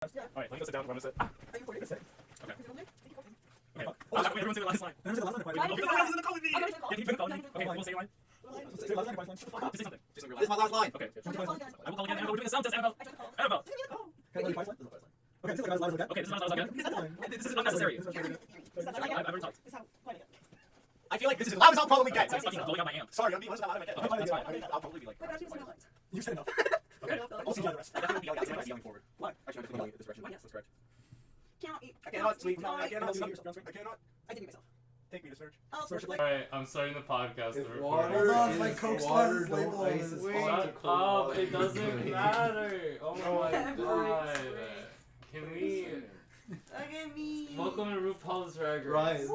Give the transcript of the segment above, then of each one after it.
Alright, let me go sit down. I'm gonna sit. Are you recording? Okay. Okay. Okay. Wait, everyone say the last line. Everyone say the last line. Wait, no, everyone's gonna call with me. Yeah, can you call me? Okay, we'll say your line. Say the last line. Just say something. Just say your This is my last line. Okay. Should we call again? I will call again. Annabelle, we're doing a sound test. Annabelle. Annabelle. Okay, this is the last line. Okay, this is the last line again. Okay, this is not again. This is unnecessary. I've already talked. I feel like this is as loud as I'll probably get. I'm fucking blowing out my amp. Sorry, I'm being honest, how loud I get. Okay, It's fine. fine. I'll probably be like. You said enough. Okay. I'll see you on the rest. I definitely be yelling forward. What? Actually, I'm just going this direction. That's correct. I Cannot cannot sleep. I cannot sleep. I cannot. I did it myself. Take me to search. I'll search it All right, I'm starting the podcast. If The water recording. Hold on, is my Coke water, has label don't on ice it. is Wait, hot to shut cold up! water. It doesn't matter. Oh my god! Can we? Look at me. Welcome to RuPaul's Drag Race. Ryan.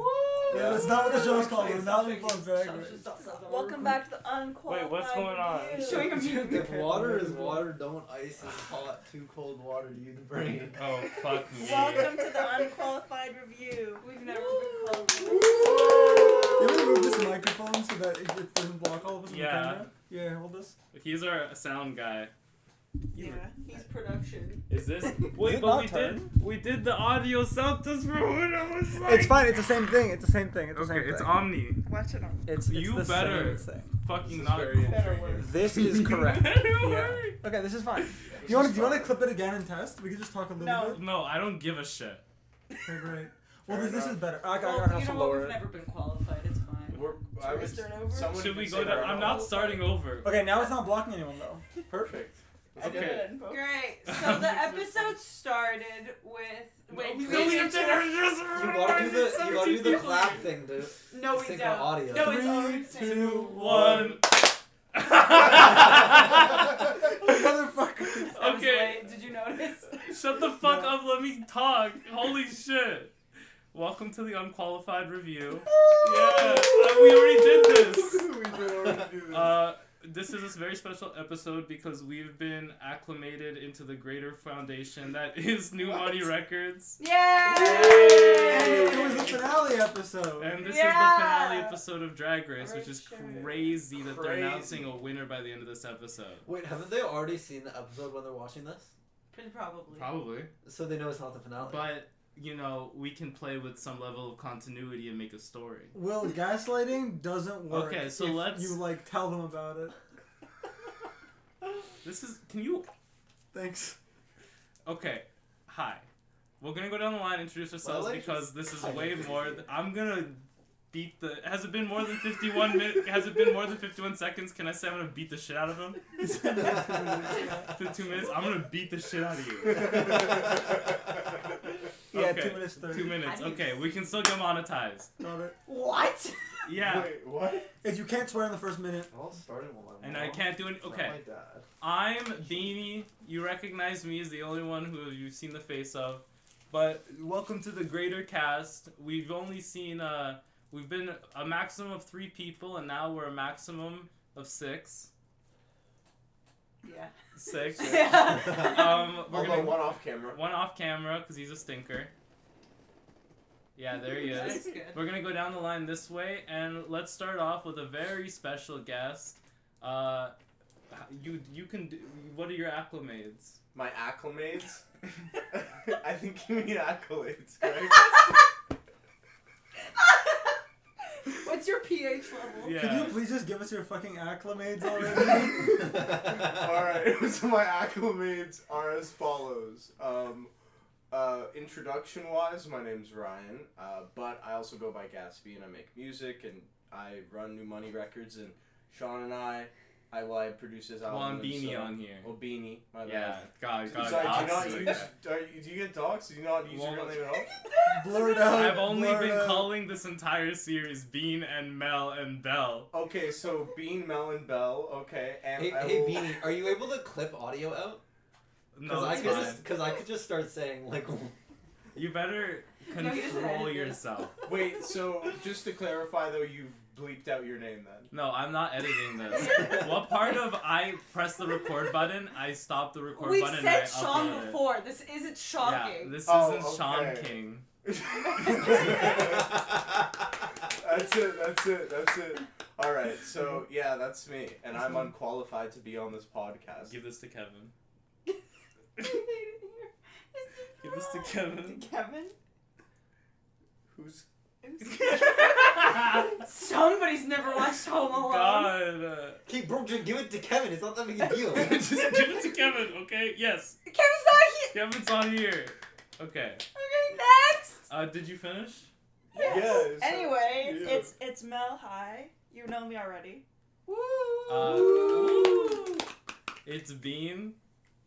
Yeah, that's not what the show's called. It's not RuPaul's Drag Race. Welcome back to the Unqualified. Wait, what's going on? Review. Showing a mute. If water is water, don't ice is hot, too cold water to use brain. Oh fuck me! Welcome to the Unqualified Review. We've never been called. You want to move this microphone so that it doesn't block all of us in the Yeah. camera? Yeah, hold this. He's our sound guy. Yeah, he's production. Is this? it Wait, but not turn? we did the audio sound test for when I was like. It's fine. It's the same thing. It's the same thing. It's the Okay, same it's thing. Omni. Watch it on. It's You the better. same thing. Fucking This is not. very Better work. This is correct. Better Yeah. work. Okay, this is fine. Do you want to clip it again and test? We can just talk a little No. bit. No, I don't give a shit. Okay, great. Well, Fair this is enough. better. I Well, have you to know what? lower We've it. never been qualified. It's fine. I Should we was. start over? Someone Should we could go say down? we're I'm not starting over. Okay, now it's not blocking anyone though. Perfect. Okay. Great. So the episode started with. Wait, We three, only two, have to two. You gotta do the clap thing to No, we sync don't. our audio. No, it's already 3, synced. 2, 1. Motherfucker. I was Okay. late. Did you notice? Shut the fuck up, let me talk. Holy shit. Welcome to the Unqualified Review. Yeah, we already did this. We did already do this. This is a very special episode because we've been acclimated into the greater foundation that is New Money Records. Yay! It was the finale episode. And this Yeah. is the finale episode of Drag Race, which is Sure. crazy that they're Crazy. announcing a winner by the end of this episode. Wait, haven't they already seen the episode when they're watching this? Probably. Probably. So they know it's not the finale. But, you know, we can play with some level of continuity and make a story. Well, gaslighting doesn't work. Okay, so if let's- you tell them about it. This is... Can you... Thanks. Okay. Hi. We're gonna go down the line, introduce ourselves, Well, like, because this is hi. way more... I'm gonna beat the... Has it been more than 51 minutes? Has it been more than 51 seconds? Can I say I'm gonna beat the shit out of him? 52 minutes? I'm gonna beat the shit out of you. Yeah, Okay, 2 minutes 30. 2 minutes. Okay, we can still get monetized. Got it. What? Yeah. Wait, what? If you can't swear in the first minute, I'll start it while I'm And I can't do it. Not Okay. my dad. I'm Beanie. You recognize me as the only one who you've seen the face of. But welcome to the greater cast. We've only seen, we've been a maximum of 3 people, and now we're a maximum of 6. Yeah. 6. Yeah. We're Although gonna one off camera. one off camera because he's a stinker. Yeah, there he That's is. good. We're gonna go down the line this way, and let's start off with a very special guest. You can do. What are your acclimates? My acclimates? I think you mean accolades, correct? What's your pH level? Yeah. could you please just give us your fucking acclimates already? Alright, so my acclimates are as follows. Introduction-wise, my name's Ryan, but I also go by Gatsby, and I make music, and I run New Money Records, and Sean and I produce his album. Well, I'm and Beanie so- on here. Oh, Beanie, my bad. Yeah, God, Sorry, God. do you get dogs? Do you not use your real name at all? Blurred out. I've only blurred been out. calling this entire series Bean and Mel and Belle. Okay, so Bean, Mel, and Belle, okay, and Hey, I hey will... Beanie, are you able to clip audio out? No, I it's could fine. because I could just start saying like. You better No, you just control edit this. yourself. Wait, so just to clarify though, you've bleeped out your name then? No, I'm not editing this. What part of I press the record button, I stop the record We've button said and I Sean upload it. before. This isn't Yeah, shocking. this Oh, isn't Sean okay. King. That's it. Alright, so yeah, that's me. And I'm unqualified to be on this podcast. Give this to Kevin. You made it here. Give this to Kevin. Kevin? Who's Somebody's never watched Home Alone. God. Okay, bro, just give it to Kevin. It's not that big a deal. Just give it to Kevin, okay? Yes. Kevin's not here. Kevin's on here. Okay. Okay, next. Did you finish? Yes. Yes. Anyway, Yeah. it's Mel. Hi. You know me already. Woo. Woo. It's Bean.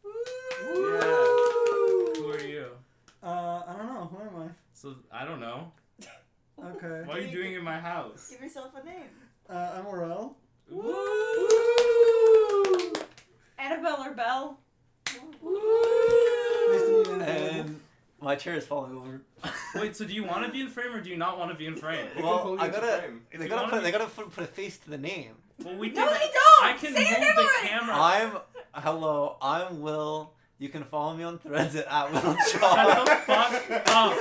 Yeah. Who are you? I don't know. Who am So, I don't know. I? Okay. What are you doing in my house? Give yourself a name. I'm Orel. Woo! Annabelle or Belle. Nice to meet you. And my chair is falling over. Wait, so do you want to be in frame or do you not want to be in frame? It Well, can pull you I into gotta. frame. If They you gotta wanna put a face to the name. Well, we No, can. they don't. I can Say your move name the already. camera. I'm Will. You can follow me on Threads at Will Shut the fuck up.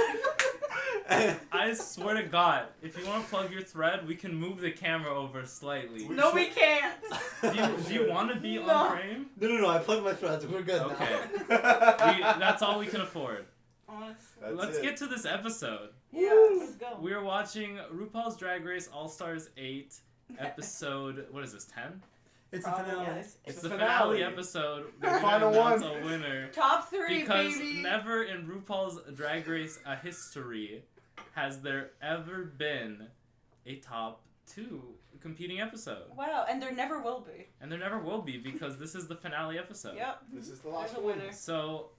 I swear to God, if you want to plug your thread, we can move the camera over slightly. No, we can't. Do you want to be No. on frame? No. I plugged my Threads. We're good Okay. now. That's all we can afford. Honestly. Let's get to this episode. Yeah, let's go. We are watching RuPaul's Drag Race All Stars 8, episode, what is this, 10? It's the Probably, finale. yes. It's the the finale finale. episode. The We're final gonna announce one. a winner. Top 3, Because baby. never in RuPaul's Drag Race history has there ever been a top 2 competing episode. Wow, and there never will be. And there never will be because this is the finale episode. Yep. This is the There's last a one. winner. So,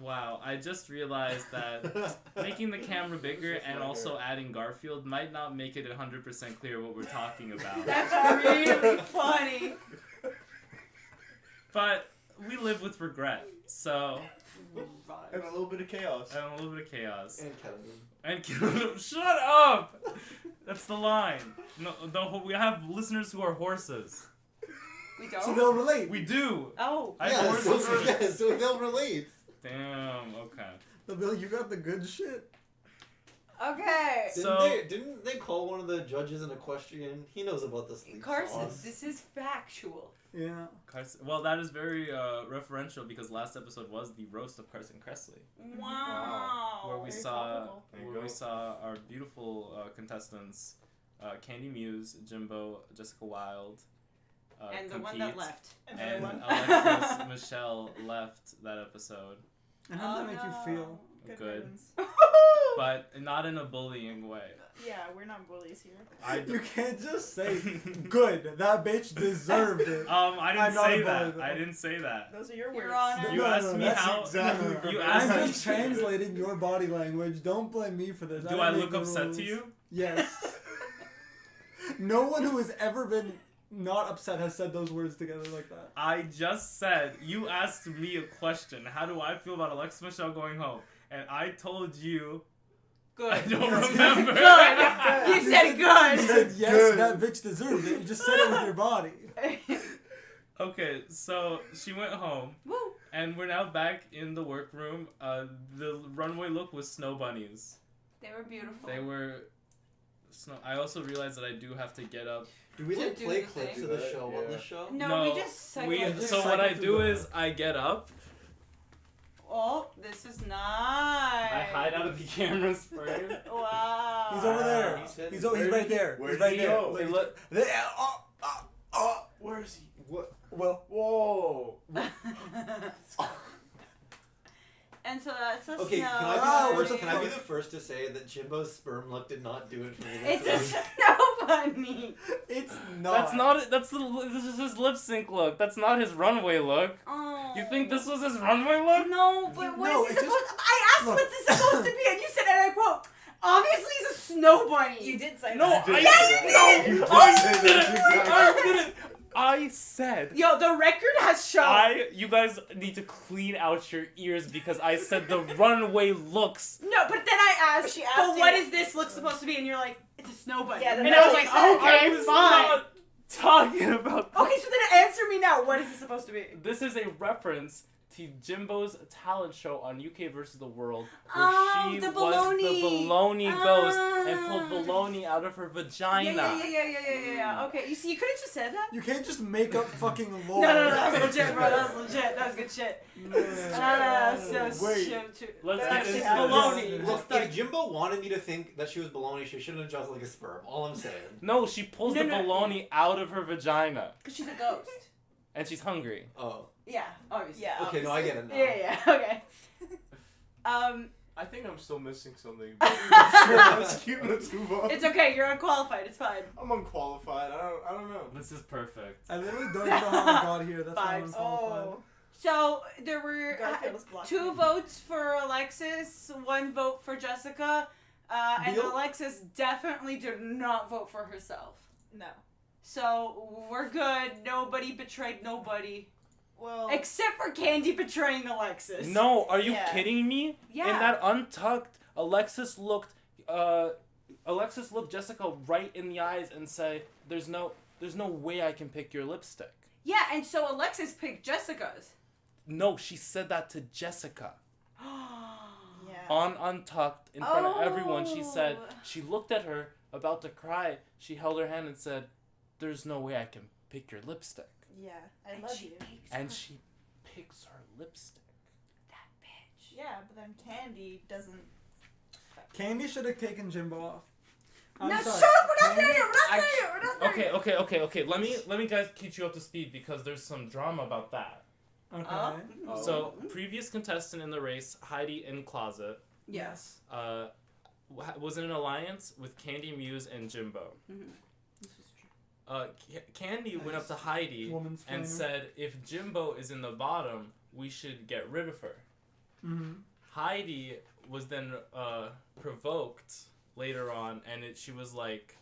wow, I just realized that making the camera bigger and also adding Garfield might not make it 100% clear what we're talking about. That's really funny. But we live with regret, so, And a little bit of chaos. and a little bit of chaos. And Kevin. And shut up! That's the line. No, we have listeners who are horses. We So don't? they'll relate. We do. Oh. I have horses. So they'll relate. Damn. Okay. They'll be like, you got the good shit. Okay. So- Didn't they call one of the judges an equestrian? He knows about the sleep Carson, sauce. this is factual. Yeah. Well, that is very referential because last episode was the roast of Carson Kressley, Wow. where we Very saw topical. There you where we go. saw our beautiful contestants, Candy Muse, Jimbo, Jessica Wilde, And the compete, one that left. and the one- Alexis Michelle left that episode, And how did that make you feel? Good. riddance. but not in a bullying way. Yeah, we're not bullies here. You can't just say, good, that bitch deserved it. I didn't I'm not say a bully, that. though. I didn't say that. Those are your Your words. Honor. You asked me that's how- Exactly. you I'm asked just me- translating your body language. Don't blame me for this. Do didn't I make look the upset rules. to you? Yes. No one who has ever been not upset has said those words together like that. I just said, you asked me a question. How do I feel about Alexis Michelle going home? And I told you, Good. I don't Yes. remember. Good. You said You good. said, yes, Good. that bitch deserved it. You just said it with your body. Okay, so she went home, Woo. and we're now back in the workroom. The runway look was snow bunnies. They were beautiful. They were snow. I also realized that I do have to get up. Do we To like do play the clips thing. of the Yeah. show on the show? No, we just cycled. We, just so what cycle I through do the- is I get up. Oh, this is nice. I hide out of the camera frame. Wow. He's over there. He's hidden. He's right there. Where He's did right he there. go? Look, Hey, look. Where is he? What? Well, Whoa. And so that's a Okay, snow. can I be the first to say that Jimbo's sperm luck did not do it for me? It's this a time? snow bunny. it's not. That's not. This is his lip sync look. That's not his runway look. Oh. You think this was his runway look? No, but what No, is it it supposed? just- I asked Look. what's it supposed to be, and you said, and I quote, "Obviously, it's a snow bunny." You did say No, that. I Yes, you no, did! I You did. didn't. I didn't. I said. Yo, the record has shown. You guys need to clean out your ears because I said the runway looks. No, but then I asked, She asked but you- what is this look supposed to be? And you're like, it's a snow bunny. Yeah, and that's I was what like, I said. okay, I was fine. not talking about. Okay, so then answer me now. What is it supposed to be? This is a reference Jimbo's talent show on UK versus the World, where Oh, she the was the baloney. baloney ghost and pulled baloney out of her vagina. Yeah. Okay, you see, you could have just said that. You can't just make up fucking lore. No, that was legit, bro. That was legit. That was good shit. No, Wait. Let's That get actually into happened. this. Baloney. Look, if Jimbo wanted me to think that she was baloney, she shouldn't have dressed like a sperm. All I'm saying. No, she pulls No, the no. baloney out of her vagina, Because she's a ghost. and she's hungry. Oh. Yeah, obviously. Yeah. Okay, no, I get it now. Yeah, okay. I think I'm still missing something. Let's move on. It's okay. You're unqualified. It's fine. I'm unqualified. I don't know. This is perfect. I literally don't even know how I got here. That's why I'm Vibes. unqualified. Oh. So there were Garfield was blocked. 2 votes for Alexis, 1 vote for Jessica, and Beale? Alexis definitely did not vote for herself. No. So we're good. Nobody betrayed nobody. Well. Except for Candy betraying Alexis. No, are you Yeah. kidding me? Yeah. In that untucked, Alexis looked Jessica right in the eyes and said, "There's no way I can pick your lipstick." Yeah, and so Alexis picked Jessica's. No, she said that to Jessica. Yeah. On Untucked, in front of everyone, she said, Oh. she looked at her, about to cry, she held her hand and said, "There's no way I can pick your lipstick." Yeah. I And love she you. picks And her. she picks her lipstick. That bitch. Yeah, but then Candy doesn't. Candy should have taken Jimbo off. I'm No, sorry. shut up! We're not Candy- there yet! We're not there Actu- yet! We're not there yet! Okay. Let me guys keep you up to speed because there's some drama about that. Okay. Oh. So, previous contestant in the race, Heidi in Closet, Yes. was in an alliance with Candy Muse and Jimbo. Mm-hmm. This was true. Candy went up to Heidi Woman's and planner. said, "If Jimbo is in the bottom, we should get rid of her." Mm-hmm. Heidi was then provoked later on, and she was like,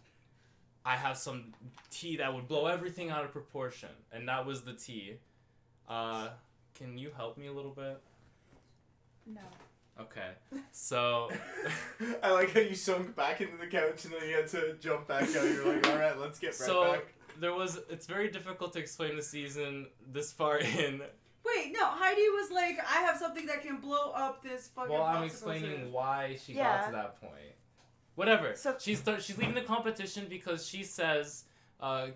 "I have some tea that would blow everything out of proportion," and that was the tea. Can you help me a little bit? No. Okay, so I like how you sunk back into the couch and then you had to jump back out. You're like, all right, let's get right so back. it's very difficult to explain the season this far in. Wait, no, Heidi was like, I have something that can blow up this fucking Well, I'm popsicle explaining stick. why she got Yeah. to that point. Whatever. So- She's leaving the competition because she says,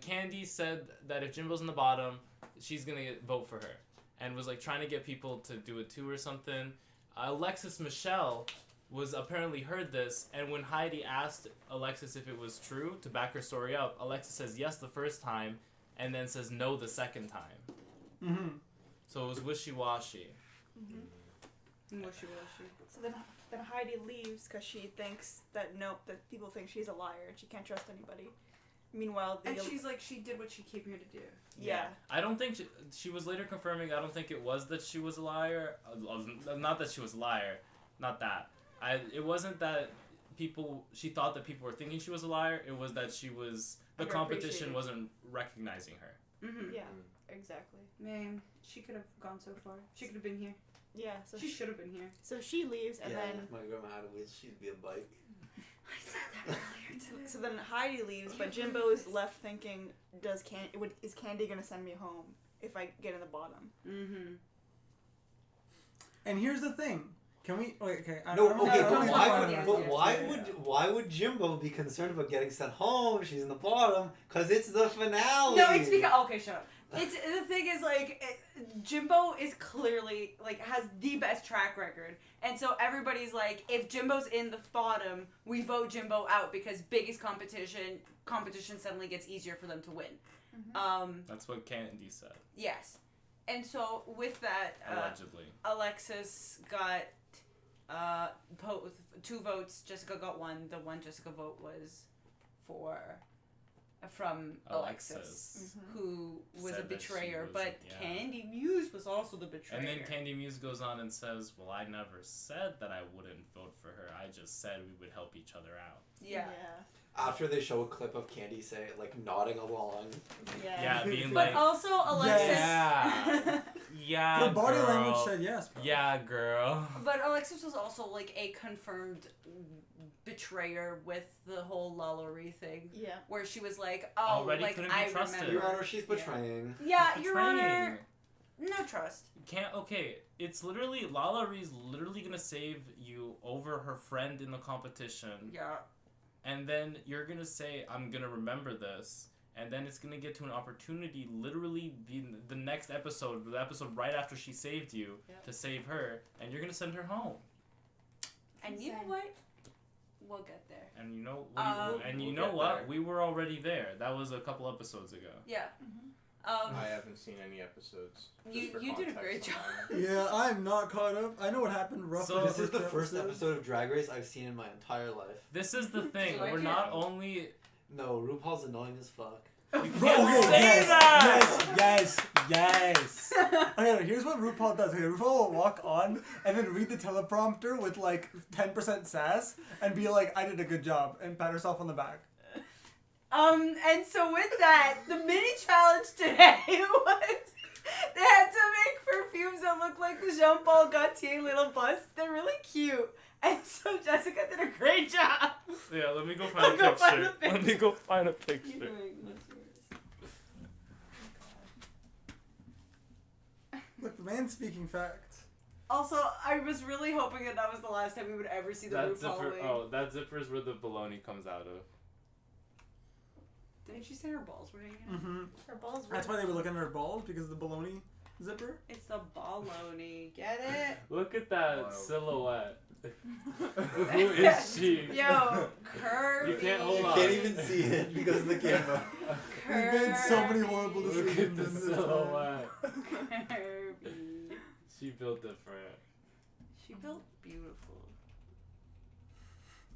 Candy said that if Jimbo's in the bottom, she's gonna vote for her, and was like trying to get people to do it too or something. Alexis Michelle was apparently heard this, and when Heidi asked Alexis if it was true to back her story up, Alexis says yes the first time, and then says no the second time. Mm-hmm. So it was wishy-washy. Wishy-washy. So then Heidi leaves because she thinks that that people think she's a liar and she can't trust anybody. Meanwhile, And she's like, she did what she came here to do. yeah. I don't think she was later confirming. I don't think it was that she was a liar. Not that she was a liar. Not that. It wasn't that she thought that people were thinking she was a liar. It was that the competition Underappreciated. wasn't recognizing her. Mm-hmm. Yeah. Exactly. Man, she could have gone so far. She could have been here. Yeah. So She should have been here. so she leaves and yeah, then if my grandma had wheels, she'd be a bike. I said that earlier too. so then Heidi leaves, but Jimbo is left thinking, is Candy gonna send me home if I get in the bottom? Mm-hmm. And here's the thing. Can we? Wait, okay. No, don't okay, know- but don't why know would if I- but yeah, why yeah, would yeah. why would Jimbo be concerned about getting sent home? She's in the bottom because it's the finale. No, it's because okay, shut up. It's the thing is like Jimbo is clearly like has the best track record, and so everybody's like, if Jimbo's in the bottom, we vote Jimbo out because biggest competition suddenly gets easier for them to win. That's what Candy said. Yes, and so with that, Allegedly. Alexis got 2 votes. Jessica got 1. The one Jessica vote was from Alexis, who was Said a that she betrayer, was- but yeah. Candy Muse was also the betrayer. And then Candy Muse goes on and says, "Well, I never said that I wouldn't vote for her. I just said we would help each other out." Yeah. After they show a clip of Candy nodding along. Yeah, being But like, also Alexis. yeah, yeah, Her body girl. language said yes. Bro. Yeah, girl. But Alexis was also like a confirmed betrayer with the whole lollery thing, Yeah. where she was like, "Oh, Already like couldn't be I trusted. remember." Your Honor, she's betraying. Yeah, She's Your betraying. Honor. No trust. Can't. Okay, it's literally Lala Ree's literally gonna save you over her friend in the competition, Yeah. and then you're gonna say, "I'm gonna remember this," and then it's gonna get to an opportunity, literally the next episode, the episode right after she saved you, Yeah. to save her, and you're gonna send her home. And you know Insane. what? We'll get there. And you know, we'll you know get what? there. We were already there. That was a couple episodes ago. Yeah. Mhm. I haven't seen any episodes. just You- for you did a context great on job. that. Yeah, I'm not caught up. I know what happened roughly. So- This is the two first episodes. episode of Drag Race I've seen in my entire life. This is the thing. like We're it? not only. No, RuPaul's annoying as fuck. You Okay, can't say that. yes. Okay, here's what RuPaul does. Okay, RuPaul will walk on and then read the teleprompter with like 10% sass and be like, "I did a good job," and pat herself on the back. And so with that, the mini challenge today was they had to make perfumes that look like the Jean-Paul Gaultier little bust. They're really cute. And so Jessica did a great job. Yeah, let me go I'll find a go picture. find the picture. Let me go find a picture. Look, the man speaking facts. Also, I was really hoping that was the last time we would ever see the That RuPaul zipper. wig. Oh, that zipper is where the baloney comes out of. Didn't she say her balls were hanging out? Mm-hmm. Her balls were. That's why they were looking at her balls, because of the baloney zipper. It's the baloney. Get it? Look at that Wow. silhouette. Who is she? Yo, curvy. You can't hold You on. can't even see it because of the camera. We've made so many horrible Curvy. Look at decisions the in this time. silhouette. Curvy. She built different. She built beautiful.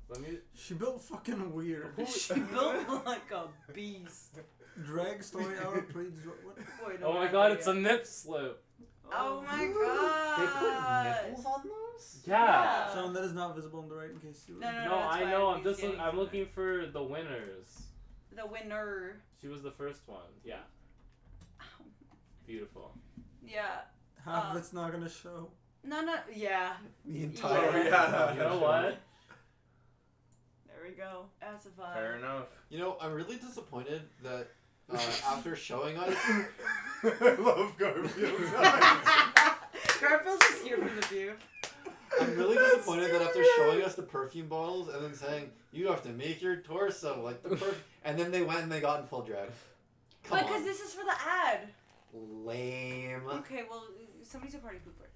Let me. She built fucking weird. She built like a beast. Drag story hour, please. What? Wait, no, Oh my not god, that it's yet. a nip slip. Oh my They put god. nipples on those? Yeah. Sean, that is not visible on the right in case you. No, no, No, that's I fine. know. We I'm just. scanning I'm for looking for the winners. the winner. She was the first one. Yeah. Beautiful. Yeah. Half of it's not gonna show. No. Yeah. The entire. Oh, yeah. You know what? There we go. That's a vibe. Fair enough. You know, I'm really disappointed that after showing us, I love Garfield. Garfield's just here for the view. I'm really disappointed that after showing us the perfume bottles and then saying you have to make your torso like the perfume, and then they went and they got in full drag. Come Because on. this is for the ad. Lame. Okay, well, somebody's a party pooper.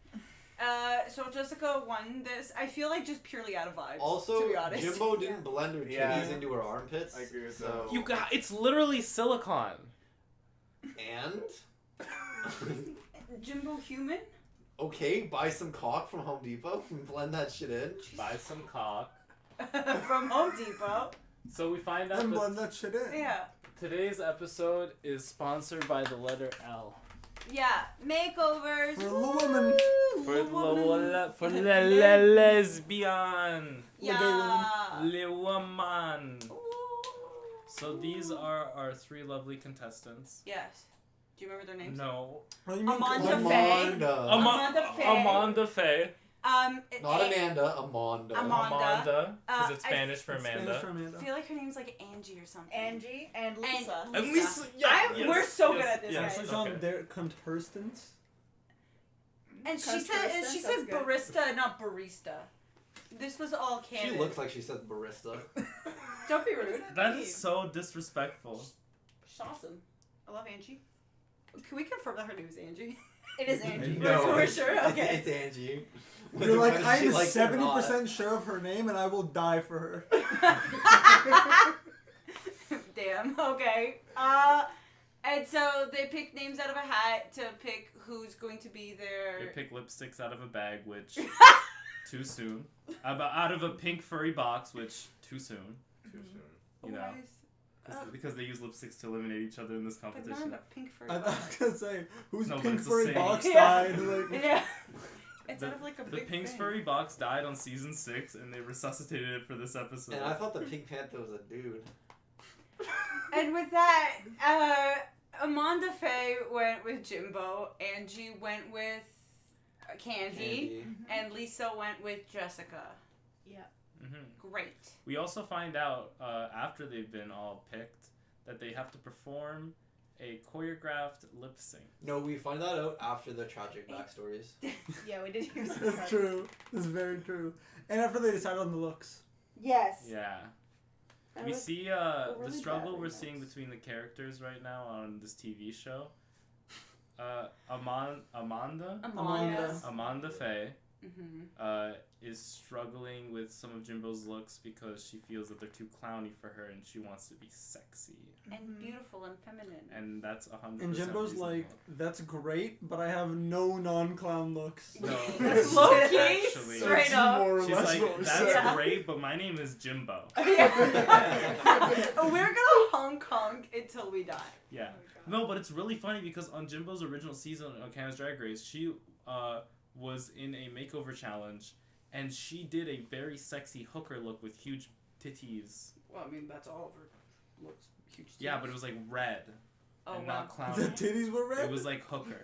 So Jessica won this. I feel like just purely out of vibes. Also, to be honest. Jimbo didn't blend her titties Yeah. into her armpits. I agree with so, that. You got. It's literally silicone. And Jimbo human. okay, buy some caulk from Home Depot and blend that shit in. Buy some cock. From Home Depot. So we find out Then that blend that shit in. Yeah. today's episode is sponsored by the letter L. Yeah. Makeovers. For the woman. For Woman. the lesbian. Yeah. Le woman. Ooh. So these are our three lovely contestants. Yes. Do you remember their names? No. What do you mean? Amanda Amanda. Faye. Amanda. Amanda Faye. Amanda Faye. Not Amanda, Amanda. Amanda. Amanda. Because it's I- Spanish for It's Amanda. Spanish for I Amanda. feel like her name's like Angie or something. Angie and Lisa. And And Lisa. Yeah, I- we're so good at this, yes, guys. She's okay. on their contestants. And she said Contestants, that's good. barista, not barista. This was all She canon. looks like she said barista. Don't be rude. That is so disrespectful. She's awesome. I love Angie. Can we confirm that her name is Angie? It is Angie. No, We're sure? Okay. It's Angie. You're like, Whether she I'm likes it or not. 70% sure of her name and I will die for her. Damn. Okay. And so they pick names out of a hat to pick who's going to be They their. pick lipsticks out of a bag, which too soon. Out of a pink furry box, which too soon. Too soon. You know, Always. because they use lipsticks to eliminate each other in this But not in competition. a pink furry I box. was gonna say, whose No, but pink it's the furry same. box Yeah. died? Like, Yeah. It's The- out of like a The big Pink's thing. furry box died on season 6, and they resuscitated it for this episode. And I thought the Pink Panther was a dude. And with that, Amanda Faye went with Jimbo, Angie went with Candy, and Lisa went with Jessica. Mhm. Great. We also find out after they've been all picked that they have to perform a choreographed lip sync. No, we find that out after the tragic backstories. Yeah, we did hear some. That's true. That's very true. And after they decide on the looks. Yes. Yeah. That We was see really the struggle badly we're mixed. seeing between the characters right now on this TV show. Amanda Amanda. Amanda Faye Mm-hmm. is struggling with some of Jimbo's looks because she feels that they're too clowny for her and she wants to be sexy. And beautiful and feminine. And that's 100%. And Jimbo's reasonable. like, that's great, but I have no non-clown looks. No. That's low key, Actually. straight up. More or She's less like, what we that's said. Yeah. great, but my name is Jimbo. Yeah. We're gonna honk until we die. Yeah. Oh my God. No, but it's really funny because on Jimbo's original season of Canada's Drag Race, she was in a makeover challenge, and she did a very sexy hooker look with huge titties. Well, I mean, that's all of her looks huge. Yeah, but it was like red Oh, and wow. not clowny. The titties were red? It was like hooker.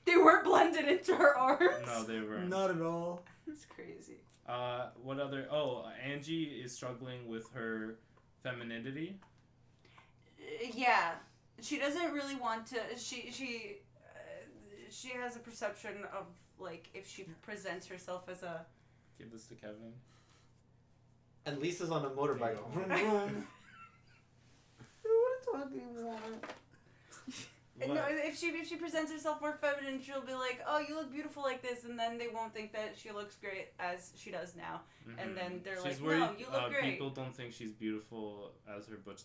They weren't blended into her arms. No, they were. Not at all. That's crazy. What other? Oh, Angie is struggling with her femininity. Yeah, she doesn't really want to. She has a perception of like if she presents herself as a. Give this to Kevin. And Lisa's on a motorbike. Vroom, vroom. What are you talking about? What? No, if she presents herself more feminine, she'll be like, "Oh, you look beautiful like this," and then they won't think that she looks great as she does now. And then they're She's like, worried, "No, you look great." People don't think she's beautiful as her butch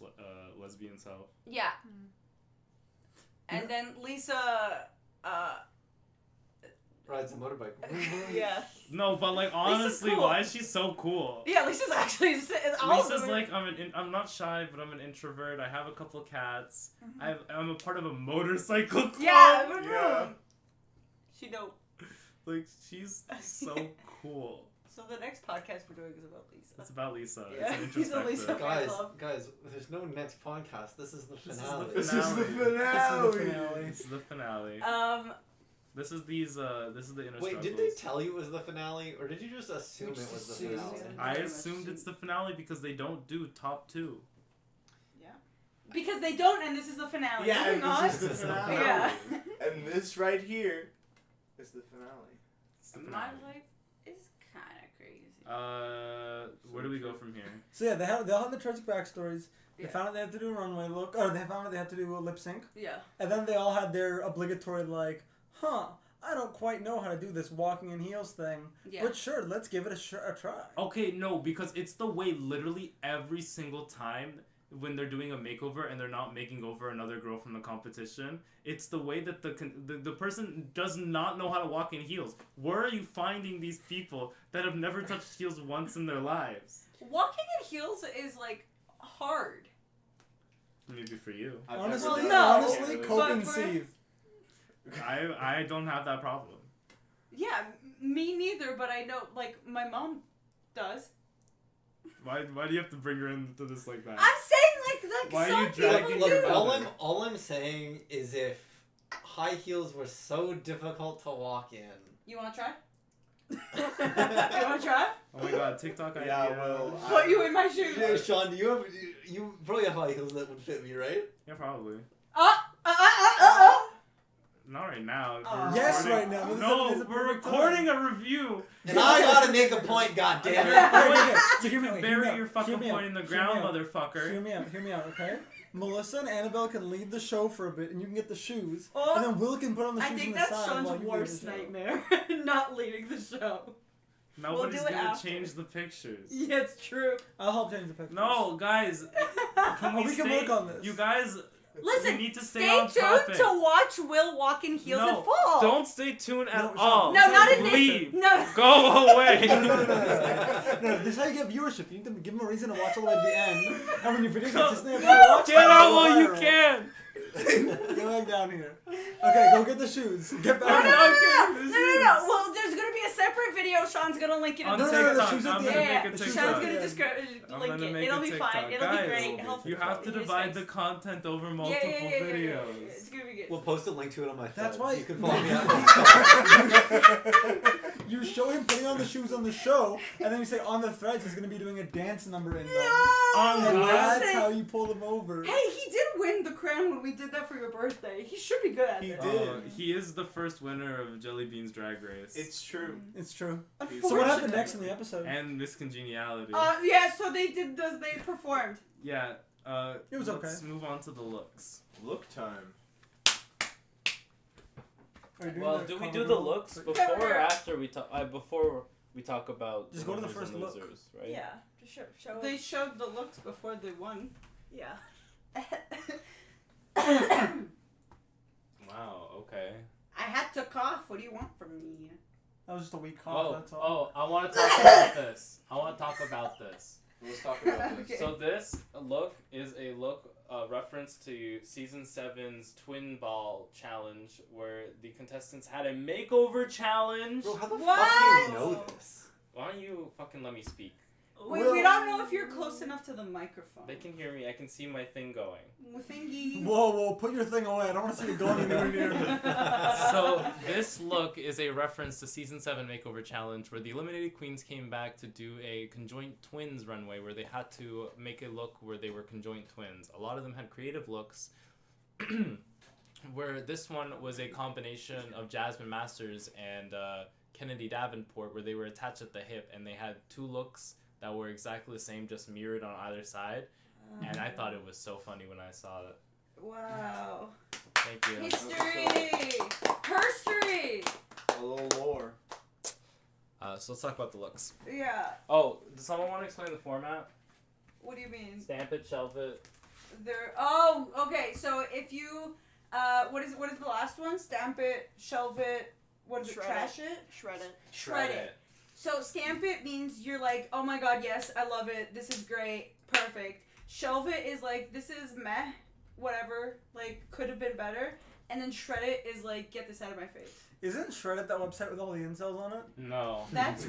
lesbian self. Yeah. And then Lisa, Rides a motorbike. Vroom, vroom. Yeah. No, but like honestly, cool. why is she so cool? yeah, Lisa's actually. All of Lisa's them are- like I'm not shy, but I'm an introvert. I have a couple cats. I'm a part of a motorcycle club. Yeah, Yeah. She dope. Like she's so cool. So the next podcast we're doing is about Lisa. It's about Lisa. Yeah, It's he's a Lisa introspective. fan. Guys, Club. guys, there's no next podcast. This is the This is the finale. This is the Finale. finale. This is the finale. This is the inner Wait, did struggles. they tell you it was the finale, or did you just assume it just was the assumed. finale? I Very much assumed so. it's the finale because they don't do top two. Because they don't, and this is the finale. Yeah, Moving and on. this is the This is the finale. Yeah. And this right here is the finale. It's the My finale. life is kind of crazy. Where do we go from here? So yeah, they all have the tragic backstories. They Yeah. found out they had to do a runway look, or they found out they had to do a lip sync, Yeah. and then they all had their obligatory like, I don't quite know how to do this walking in heels thing, Yeah. but sure, let's give it a try. Okay, no, because it's the way literally every single time when they're doing a makeover and they're not making over another girl from the competition, it's the way that the person does not know how to walk in heels. Where are you finding these people that have never touched heels once in their lives? Walking in heels is like hard. Maybe for you. Honestly, no, honestly, but cope and for- seethe. I don't have that problem. Yeah, me neither, but I know, like, my mom does. Why do you have to bring her into this like that? I'm saying, like Why are some you dragging people her do. out? All I'm saying is if high heels were so difficult to walk in. You wanna try? You wanna try? Oh my god, TikTok idea. Yeah, well, Put you in my shoes. Yeah, Sean, do you probably have high heels that would fit me, right? Yeah, probably. Not right now. We're Yes, recording- right now. This is No, a we're perfect recording time. a review. And I gotta make a point, goddammit. Okay, so hear me out, hear me Bury out, your fucking hear me out, point in the hear ground, me out. motherfucker. Hear me out, okay? Melissa and Annabelle can lead the show for a bit, and you can get the shoes, Oh, and then Will can put on the I shoes think on the that's side Sean's while you worst lead the show. nightmare. Not leading the show. Nobody's do it gonna after. change the pictures. Yeah, it's true. I'll help change the picture. No, guys. Can we can work on this. You guys. Listen, we need to stay stay on tuned topic. to watch Will walk in heels No, and fall. Don't stay tuned at No, Sean. all. No, not in this. Leave. No. Go away. No, this is how you get viewership. You need to give them a reason to watch all the way to the end. And when your videos consistently have high watch Get time, out go while you viral. can. Get back down here. Okay, go get the shoes. Get No, back no, down. no, no, no, no, no. Well, there's gonna be a separate video. Sean's gonna link it in On the no, no, TikTok, shoes at I'm the gonna end. make Yeah, a The shoes Sean's at TikTok. the gonna end. I'm link gonna it. make It'll a be TikTok. fine. It'll Guys, be great. He'll You have to he's divide nice. the content over Yeah, multiple yeah. videos. It's gonna be good. We'll post a link to it on my thread. That's why so you can follow me You show him putting on the shoes on the show, and then you say on the threads he's gonna be doing a dance number in them. No! And Oh, that's Say- how you pull them over. Hey, he did win the crown when we did that for your birthday. He should be good at He it. did. He is the first winner of Jelly Bean's Drag Race. It's true. It's true. So what Unfortunately. happened next in the episode? And Miss Congeniality. Yeah, so they did. They performed. Yeah. It was let's okay. move on to the looks. Look time. Are you doing Well, the do we cover do the girl? looks Yeah, before or we're- after we talk? Before we talk about Just the go to the winners first and look. losers, right? Yeah, just show They us. showed the looks before they won. Yeah. Wow. Okay. I had to cough. What do you want from me? That was just a weak cough. That's all. Oh, I want to talk about this. I want to talk about this. Let's talk about this. Okay. So this look is a look reference to season 7's Twin Ball challenge, where the contestants had a makeover challenge. Bro, how the What? fuck do you know this? Why don't you fucking let me speak? We don't know if you're close enough to the microphone. They can hear me. I can see my thing going. Thingy. Whoa, put your thing away. I don't want to see it going anywhere near me. So this look is a reference to season 7 makeover challenge, where the eliminated queens came back to do a conjoined twins runway, where they had to make a look where they were conjoined twins. A lot of them had creative looks, where this one was a combination of Jasmine Masters and Kennedy Davenport, where they were attached at the hip, and they had two looks that were exactly the same, just mirrored on either side. And I thought it was so funny when I saw it. Wow. Thank you. History. Herstory. A little lore. So let's talk about the looks. Yeah. Oh, does someone want to explain the format? What do you mean? Stamp it, shelf it. There. Oh, okay. So if you, what is the last one? Stamp it, shelve it. What is it? Shred Trash it. Shred it. Shred it. So stamp it means you're like, oh my god, yes, I love it. This is great, perfect. Shelve it is like, this is meh, whatever. Like, could have been better. And then shred it is like, get this out of my face. Isn't Shreddit that website with all the incels on it? No. That's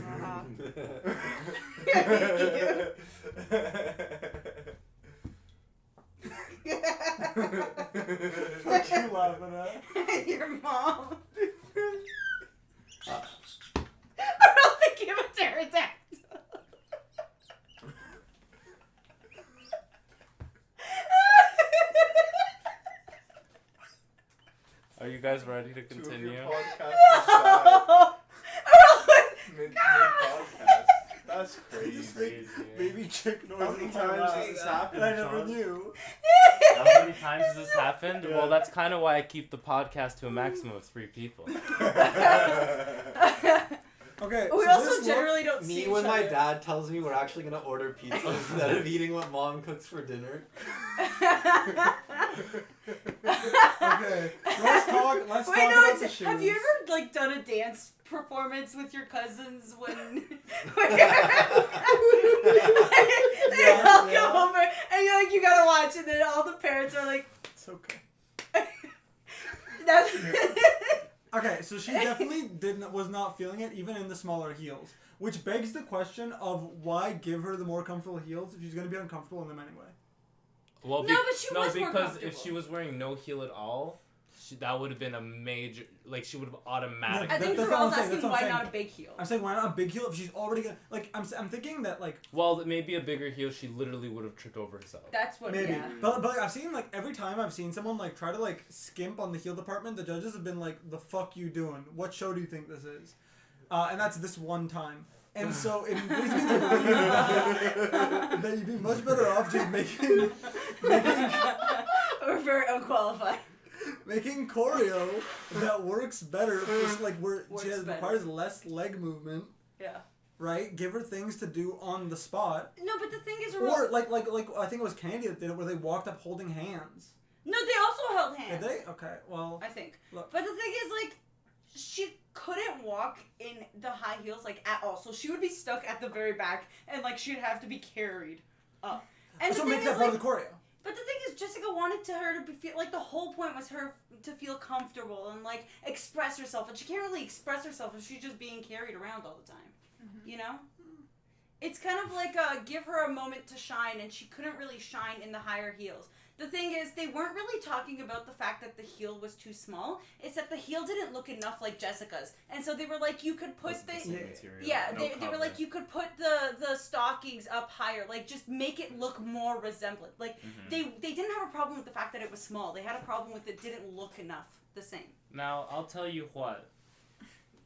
What you laughing at? your mom. I'm not thinking of a pterodactyl. Are you guys ready to Two of continue? your podcasters died mid-podcast. That's crazy. Baby chick noise. How many in my times lap. has this happened, And I never Sean? knew. How many times has this happened? Yeah. Well, that's kind of why I keep the podcast to a maximum of 3 people. Okay. We so also this generally don't see Me each when my other. dad tells me we're actually gonna order pizza instead of eating what mom cooks for dinner. Okay. Let's talk. Let's Wait, talk no, about the it's, shoes. have you ever like done a dance performance with your cousins when they Yeah, all yeah. come over and you're like, you gotta watch, and then all the parents are like, It's okay. that's Okay, so she definitely was not feeling it, even in the smaller heels. Which begs the question of why give her the more comfortable heels if she's going to be uncomfortable in them anyway. Well, No, but she was more because if comfortable. she was wearing no heel at all, that would have been a major. Like, she would have automatically. I think That's what I'm Orel's saying, asking that's what why I'm not saying. a big heel. I'm saying why not a big heel if she's already going to... Like, I'm thinking that, like... Well, maybe a bigger heel, she literally would have tripped over herself. That's what. Maybe. Yeah. But like, I've seen, like, every time I've seen someone, like, try to, like, skimp on the heel department, the judges have been like, the fuck you doing? What show do you think this is? And that's this one time. And so it leads me to believe that you'd be much better off just making We're very unqualified. making choreo that works better, just like where Works she better. requires less leg movement, Yeah. right? Give her things to do on the spot, No, but the thing is, or like I think it was Candy that did it, where they walked up holding hands. no, they also held hands. Did they? Okay, well, I think. Look. But the thing is, like, she couldn't walk in the high heels, like, at all. So she would be stuck at the very back, and, like, she'd have to be carried up. And so the make thing that is, part like, of the choreo. But the thing is, Jessica wanted her to feel like the whole point was her to feel comfortable and like express herself, and she can't really express herself if she's just being carried around all the time. You know, it's kind of like give her a moment to shine, and she couldn't really shine in the higher heels. The thing is, they weren't really talking about the fact that the heel was too small. It's that the heel didn't look enough like Jessica's, and so they were like, you could put the they were like, you could put the stockings up higher, like just make it look more resemblant. Like they didn't have a problem with the fact that it was small. They had a problem with it didn't look enough the same. Now I'll tell you what.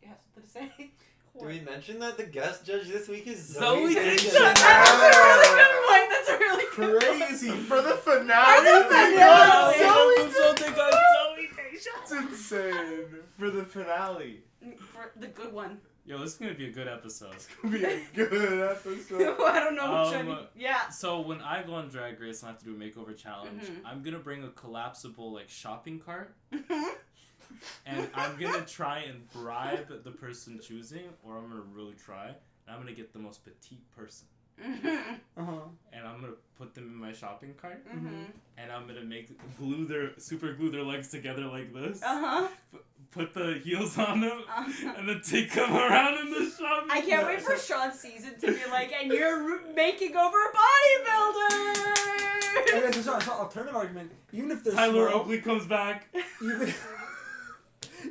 You have something to say? Did we mention that the guest judge this week is Zoe Deschanel? That's a really good point. That's a really good point. Crazy for the finale. That's insane for the finale. For the good one. Yo, this is gonna be a good episode. It's gonna be a good episode. I don't know which one. Yeah. So when I go on Drag Race and I have to do a makeover challenge, Mhm. I'm gonna bring a collapsible like shopping cart, and I'm gonna try and bribe the person choosing, or I'm gonna really try, and I'm gonna get the most petite person, and I'm gonna put them in my shopping cart, and I'm gonna super glue their legs together like this. Put the heels on them, and then take them around in the shopping I can't wait for Sean's season to be like, and you're making over a bodybuilder! Okay, so Sean, alternative argument. Even if they're Tyler small, Oakley comes back.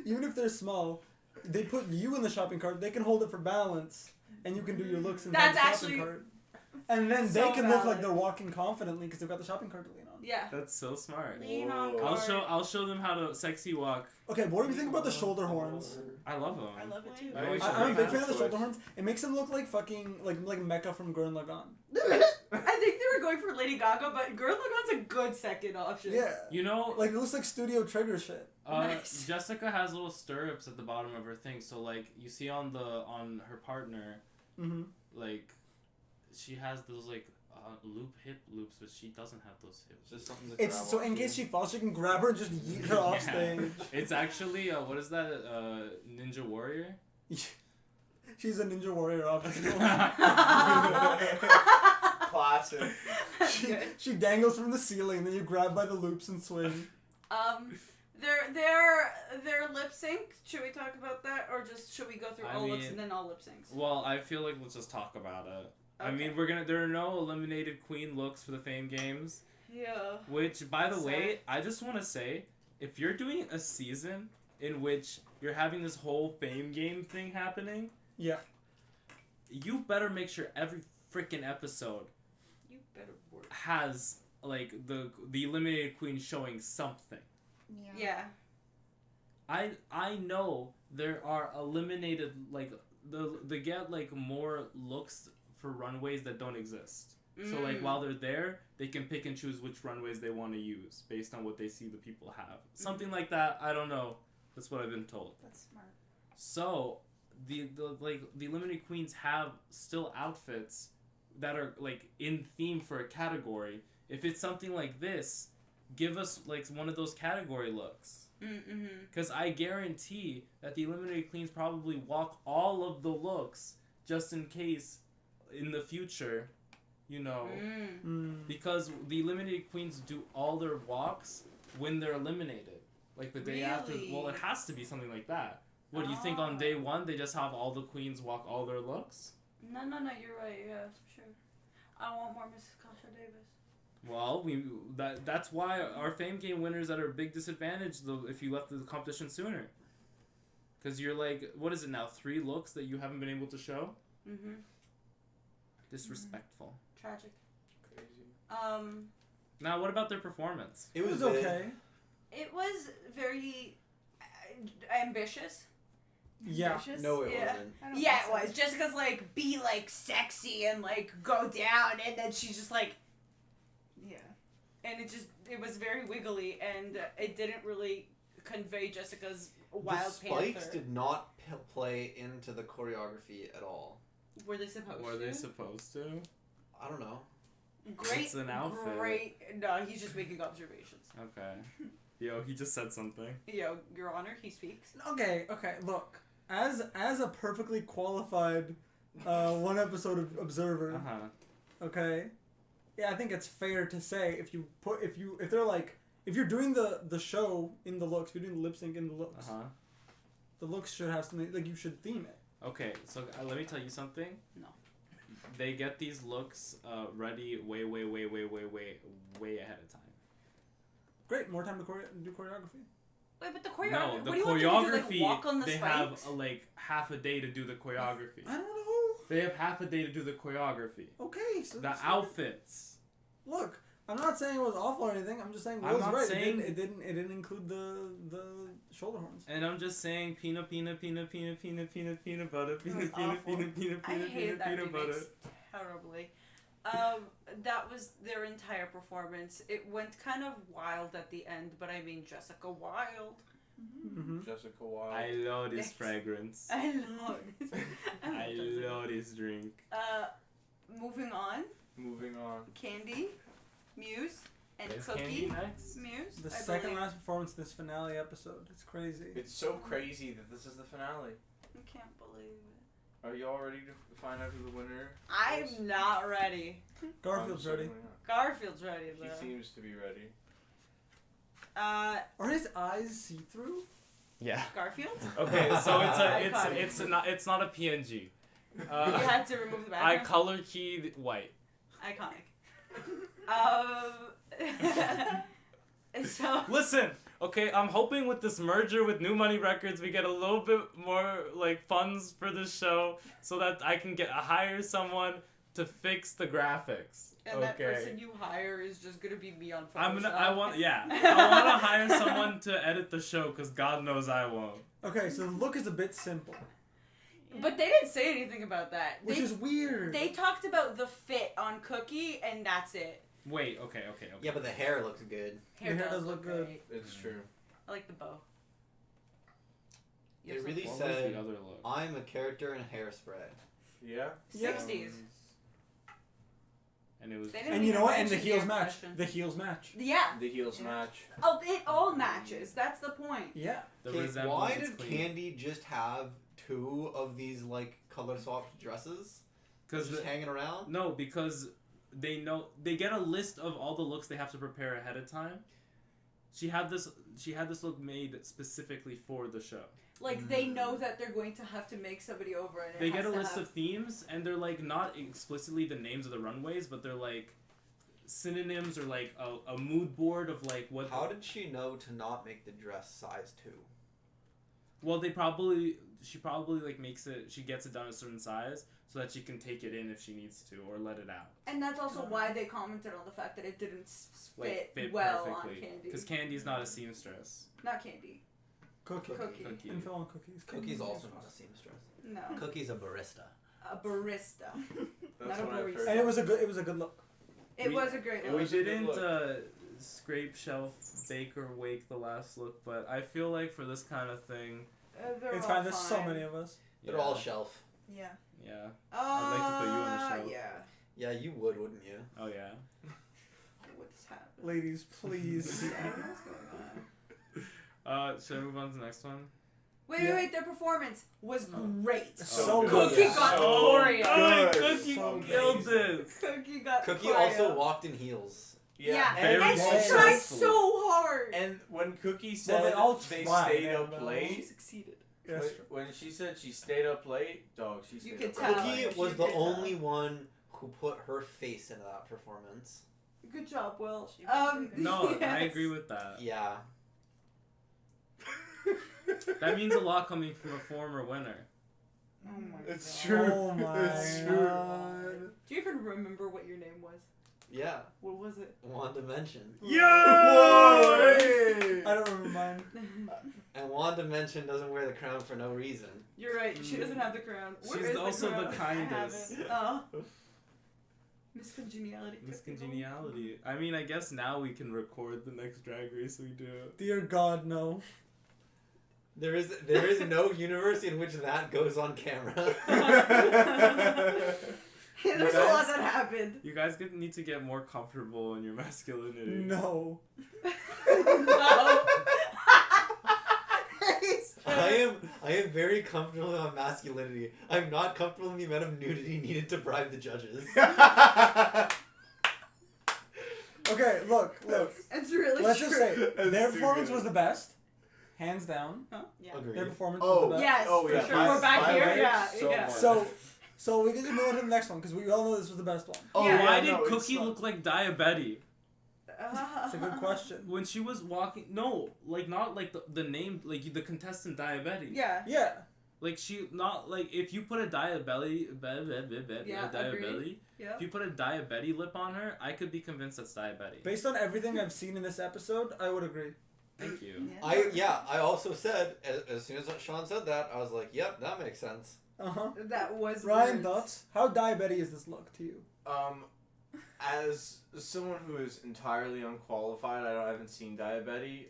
even if they're small, they put you in the shopping cart. They can hold it for balance, and you can do your looks inside That's the actually shopping cart. And then so they can look like valid. they're walking confidently because they've got the shopping cart to lean on. Yeah. That's so smart. Lean on Whoa. guard. I'll show them how to sexy walk. Okay, what do you think about the shoulder horns? I love them. I love it too. I always I'm a big fan of the choice. shoulder horns. It makes them look like fucking like Mecca from Gurren Lagann. I think they were going for Lady Gaga, but Girl Lagan's a good second option. Yeah. You know, Like it looks like Studio Trigger shit. Nice. Jessica has little stirrups at the bottom of her thing, so like you see on her partner, Mm-hmm. like she has those like hip loops, but she doesn't have those hips. Just something to It's grab so in onto. case she falls, she can grab her and just yeet her off Yeah. stage. It's actually what is that? Ninja Warrior. She's a ninja warrior obstacle. Classic. she dangles from the ceiling, then you grab by the loops and swing. Their lip sync. Should we talk about that, or just should we go through I all lips mean- and then all lip syncs? Well, I feel like let's just talk about it. I Okay. mean, there are no eliminated queen looks for the Fame Games. Yeah. Which, by the Sad. way, I just want to say, if you're doing a season in which you're having this whole Fame Game thing happening, Yeah. you better make sure every freaking episode You better work. has like the eliminated queen showing something. Yeah. I know there are eliminated like they get like more looks for runways that don't exist. So like while they're there, they can pick and choose which runways they want to use based on what they see the people have. Something like that. I don't know. That's what I've been told. That's smart. So the eliminated queens have still outfits that are like in theme for a category. If it's something like this, give us like one of those category looks. Because I guarantee that the eliminated queens probably walk all of the looks just in case in the future, you know, because the eliminated queens do all their walks when they're eliminated. Like the day after. Really? Well, it has to be something like that. What do you think on day one they just have all the queens walk all their looks? No, you're right. Yeah, sure. I want more Mrs. Kasha Davis. Well, that's why our Fame Game winners at a big disadvantage though if you left the competition sooner. Because you're like, what is it now? 3 looks that you haven't been able to show? Disrespectful. Tragic. Crazy. Now, what about their performance? It was okay. It was very ambitious. Yeah. Ambitious? No, it Yeah. wasn't. I don't Yeah, think it so. was. Jessica's like, be like sexy and like go down, and then she's just like, Yeah. and it was very wiggly, and it didn't really convey Jessica's wild The spikes panther. did not play into the choreography at all. Were they supposed Were to? they supposed to? I don't know. Great. It's an outfit. Great. No, he's just making observations. Okay. Yo, he just said something. Yo, Your Honor, he speaks. Okay. Look, as a perfectly qualified one episode observer, Uh-huh. okay, I think it's fair to say if you're doing the show in the looks, if you're doing the lip sync in the looks, the looks should have something like you should theme it. Okay, so let me tell you something. No. They get these looks ready way ahead of time. Great, more time to do choreography. Wait, but the choreography. No, the what do you want them to do, like, choreography. walk on the They spikes? have like half a day to do the choreography. I don't know. They have half a day to do the choreography. Okay, so The outfits. Look, I'm not saying it was awful or anything. I'm just saying I'm Will's not right. saying- It didn't include the shoulder horns. And I'm just saying peanut butter, peanut butter, I hated that peanut butter. remix terribly. That was their entire performance. It went kind of wild at the end, but I mean Jessica Wilde. Mm-hmm. Jessica Wilde. I love this Yes. fragrance. I love it. I love this drink. Moving on. Moving on. Candy, Muse, and Is Cookie. Candy next? Muse. The I second believe. last performance in this finale episode. It's crazy. It's so crazy that this is the finale. I can't believe it. Are you all ready to find out who the winner? I'm not ready. Garfield's I'm ready. certainly not. Garfield's ready He though. seems to be ready. Are his eyes see through? Yeah. Garfield. Okay, so Iconic. it's not a PNG. You had to remove the I background. color keyed white. Iconic. So Listen, okay, I'm hoping with this merger with New Money Records, we get a little bit more like funds for this show, so that I can hire someone to fix the graphics. and that Okay. person you hire is just gonna be me on Photoshop. I want I want to hire someone to edit the show because God knows I won't. Okay, so the look is a bit simple, But they didn't say anything about that. which is weird. They talked about the fit on Cookie, and that's it. Wait, okay. Yeah, but the hair looks good. Your hair does look good. great. It's true. I like the bow. They Yes, really What was said, the other look? I'm a character in Hairspray. Yeah. 60s. And it was. They didn't And you know what? And the mention heels the match. impression. The heels match. Yeah. The heels Yeah. match. Oh, it all matches. That's the point. Yeah. The Okay, resemblance why is did clean. Candy just have 2 of these like color swapped dresses? Because Just hanging around? no, because they get a list of all the looks they have to prepare ahead of time. She had this look made specifically for the show. Like, they know that they're going to have to make somebody over, and it They has get a to list have... of themes, and they're like not explicitly the names of the runways, but they're like synonyms or like a mood board of like what. How did she know to not make the dress size 2? Well, she probably like makes it. She gets it done a certain size so that she can take it in if she needs to or let it out. And that's also why they commented on the fact that it didn't Like fit well on perfectly. Candy. Because Candy's not a seamstress. Not Candy. Cookie. Cookie. Info on cookies. Cookie's also not a seamstress. No. Cookie's a barista. A barista. That's Not a what I've barista. heard. And it was a good look. It We- was a great it look. We was a good didn't look. scrape, shelf, bake, or wake the last look, but I feel like for this kind of thing, They're It's all fine. There's so fine. many of us. They're all shelf. Yeah. Yeah. I'd like to put you on the shelf. Yeah. Yeah, you would, wouldn't you? Oh yeah. What's happening? Ladies, please. What's going on? Should I move on to the next one? Wait. Their performance was great. So good. Cookie good. got So glorious. good. Cookie So killed amazing. this. Cookie got Cookie choreo. also walked in heels. Yeah, Very and she successful. tried so hard. And when Cookie Well, said they all they tried, stayed man, up but- She late, succeeded. Yes. when she said she stayed up late, dog, she stayed could up tell. late. Cookie was You the could tell. only one who put her face into that performance. Good job, Will. She was good. No, I yes. agree with that. Yeah. That means a lot coming from a former winner. Oh my It's God. true. Oh my It's true. god. Do you even remember what your name was? Yeah. What was it? Wanda Mention. Whoa! Hey! I don't remember mine. And Wanda Mention doesn't wear the crown for no reason. You're right. She doesn't have the crown. Where She's is also the the crown? kindest. Oh. Miss Congeniality. Miss Congeniality. I mean, I guess now we can record the next Drag Race we do. Dear God, no. There is no universe in which that goes on camera. There's a lot that happened. You guys need to get more comfortable in your masculinity. No. No. I am very comfortable in my masculinity. I'm not comfortable in the amount of nudity needed to bribe the judges. Okay, look. It's really Let's true. just say That's their too performance good. was the best, hands down. Yeah. Agreed. Their performance Oh, was the best. Yes, Oh for yeah, sure. by- We're back by here. way, Yeah, so yeah. much. So we can just move on to the next one because we all know this was the best one. Oh, Yeah. Why yeah, did no, it's Cookie not- look like Diabetes? It's a good question. When she was walking, no, like not like the name, like the contestant Diabetes. Yeah. Yeah. Like she not like if you put a Diabetes, Yeah, Diabetes. Yeah. If you put a Diabetes lip on her, I could be convinced that's Diabetes. Based on everything I've seen in this episode, I would agree. Thank you. I also said as soon as Sean said that, I was like, yep, that makes sense. That was Ryan, words. thoughts? How diabetes is this look to you? As someone who is entirely unqualified, I haven't seen Diabetes.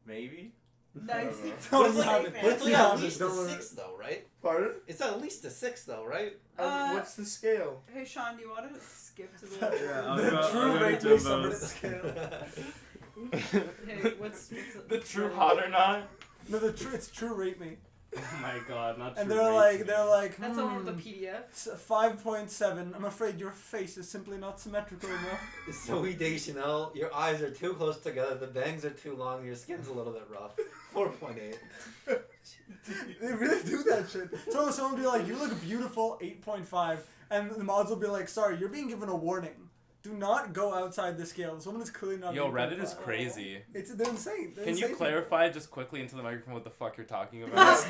Maybe. Nice. Don't But it's you have like, it. but it's like You at have it, least a don't worry. 6 though, right? Pardon? It's at least a 6 though, right? What's the scale? Hey Sean, do you want to skip to the? Yeah, I'll The go- I'll true go rate to based Jimbo's. on its scale. Hey, what's The true hot or not? No, it's true rate me. Oh my god, not And true they're rate like, That's the one with the PDF. 5.7. I'm afraid your face is simply not symmetrical enough. Zoe Deschanel, your eyes are too close together, the bangs are too long, your skin's a little bit rough. 4.8. They really do that shit. So someone will be like, you look beautiful, 8.5. And the mods will be like, sorry, you're being given a warning. Do not go outside the scale. This woman is clearly not. Yo, 8.5. Reddit is crazy. They're insane. They're Can you insane. clarify just quickly into the microphone what the fuck you're talking about? Yes,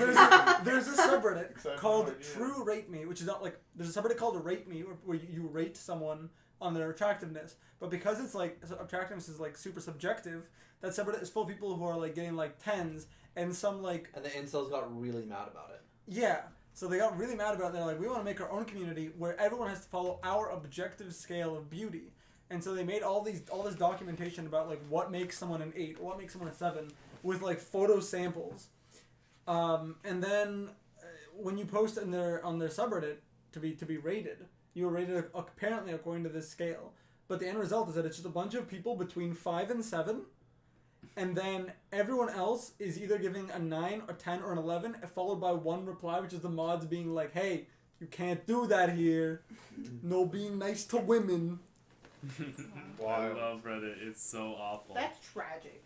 there's a subreddit Because I have called no idea. True Rate Me, which is not like there's a subreddit called Rate Me where you rate someone on their attractiveness, but because it's like attractiveness is like super subjective, that subreddit is full of people who are like getting like 10s and some like And the incels got really mad about it. yeah. So they got really mad about it. They're like, we want to make our own community where everyone has to follow our objective scale of beauty. And so they made all this documentation about like what makes someone an 8 or what makes someone a 7 with like photo samples. And then when you post on their subreddit to be rated, you are rated apparently according to this scale. But the end result is that it's just a bunch of people between 5 and 7. And then everyone else is either giving a 9, a 10, or an 11, followed by one reply, which is the mods being like, hey, you can't do that here. No being nice to women. I love Reddit. It's so awful. That's tragic.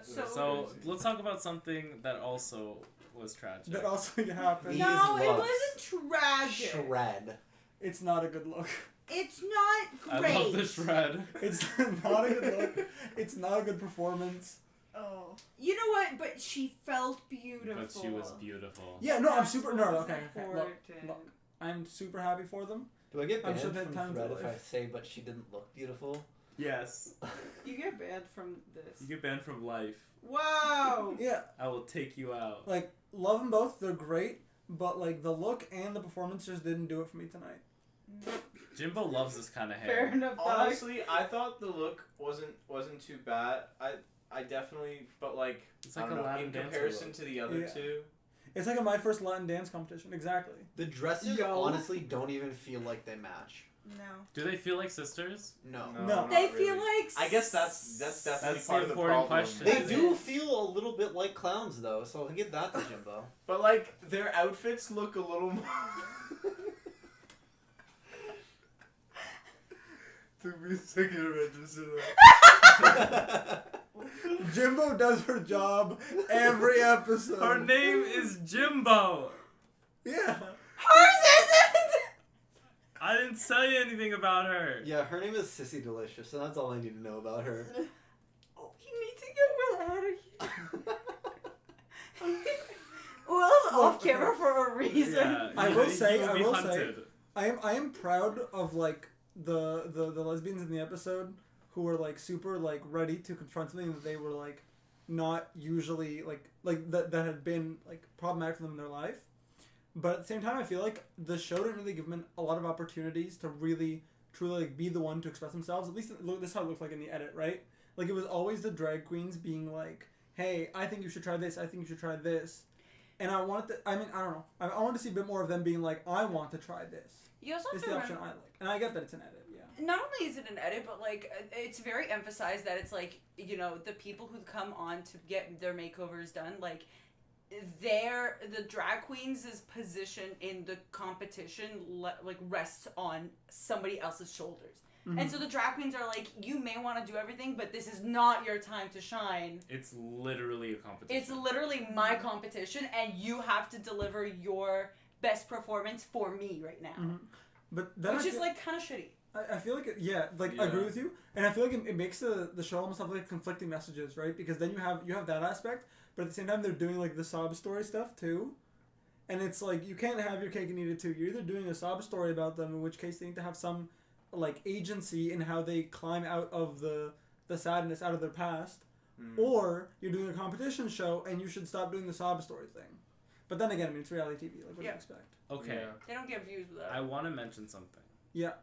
So let's talk about something that also was tragic. That also happened. No, These it looks. wasn't tragic. Shred. It's not a good look. It's not I great. love the shred. It's not a good look. It's not a good performance. Oh. You know what? But she felt beautiful. But she was beautiful. Yeah, no, I'm That's super. what No, was okay. important. Look. I'm super happy for them. Do I get I'm banned sure they had from time to Thread if live. I say but she didn't look beautiful? Yes. You get banned from this. You get banned from life. Whoa! Yeah, I will take you out. like love them both. They're great, but like the look and the performance just didn't do it for me tonight. Jimbo loves this kind of Fair hair. enough. dog. Honestly, I thought the look wasn't too bad. I definitely, but like It's I like don't a know, Latin in dancer comparison look. to the other Yeah. two. It's like my first Latin dance competition. Exactly. The dresses Yo. honestly don't even feel like they match. No. Do they feel like sisters? No. No. not They really. feel like. I guess that's definitely That's part the of the important problem. question. They Is do it? feel a little bit like clowns though, so I'll give that to Jimbo. But like their outfits look a little more. Took me a second to register that. Jimbo does her job every episode. Her name is Jimbo. Yeah. Hers isn't! I didn't tell you anything about her. Yeah, her name is Sissy Delicious, and that's all I need to know about her. Oh, you need to get Will out of here. Will's off camera for a reason. Yeah, I you- will you say- will I be will say- hunted. I am proud of like the lesbians in the episode who were like super like ready to confront something that they were like not usually like that had been like problematic for them in their life. But at the same time, I feel like the show didn't really give them a lot of opportunities to really truly like be the one to express themselves. At least this is how it looked like in the edit, right? Like it was always the drag queens being like, "Hey, I think you should try this. I think you should try this." And I wanted to. I mean, I don't know. I wanted to see a bit more of them being like, "I want to try this." You also have It's to the option remember. I like, and I get that it's an edit. Yeah. Not only is it an edit, but like it's very emphasized that it's like, you know, the people who come on to get their makeovers done, like the drag queens' position in the competition like rests on somebody else's shoulders. Mhm. And so the drag queens are like, you may want to do everything, but this is not your time to shine. It's literally a competition. It's literally my competition, and you have to deliver your best performance for me right now. Mhm. But then Which I is feel, like kind of shitty. I feel like I agree Yeah. with you, and I feel like it makes the show almost have like conflicting messages, right? Because then you have that aspect, but at the same time they're doing like the sob story stuff too, and it's like you can't have your cake and eat it too. You're either doing a sob story about them, in which case they need to have some like agency in how they climb out of the sadness, out of their past, or you're doing a competition show and you should stop doing the sob story thing. But then again, I mean, it's reality TV. Like, what do you expect? Okay, Yeah. They don't get views with that. I want to mention something. Yeah.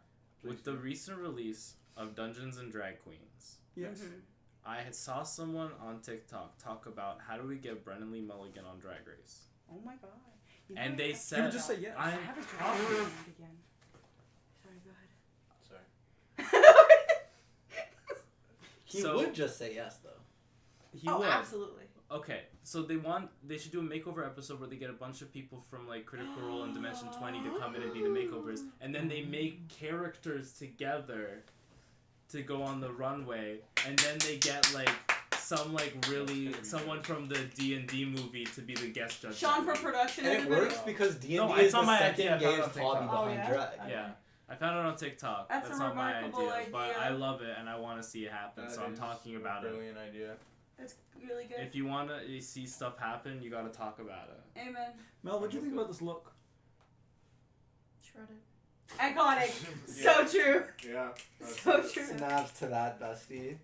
With the recent release of Dungeons and Drag Queens, Yes. Mhm. I saw someone on TikTok talk about how do we get Brennan Lee Mulligan on Drag Race. Oh my god. You And know they what? said- You would just say yes. I I'm have a drag talking- queen again. Sorry, go ahead. Sorry. He So- would just say yes though. He Oh, would. absolutely. Okay, so they should do a makeover episode where they get a bunch of people from like Critical Role and Dimension 20 to come in and be the makeovers, and then they make characters together to go on the runway, and then they get like someone from the D&D movie to be the guest judge. Sean for production. And it everybody. works because D&D No, is it's the on my second idea, I found it on gayest hobby TikTok. Oh, behind yeah? drag. Yeah, I found it on TikTok. That's a not my remarkable idea, but idea. I love it and I want to see it happen, so I'm is talking a about it. brilliant idea. That's really good. If you want to see stuff happen, you got to talk about it. Amen. Mel, what do you think about this look? Shredded. Iconic. So true. Yeah. that's So it. true. Snaps to that, bestie.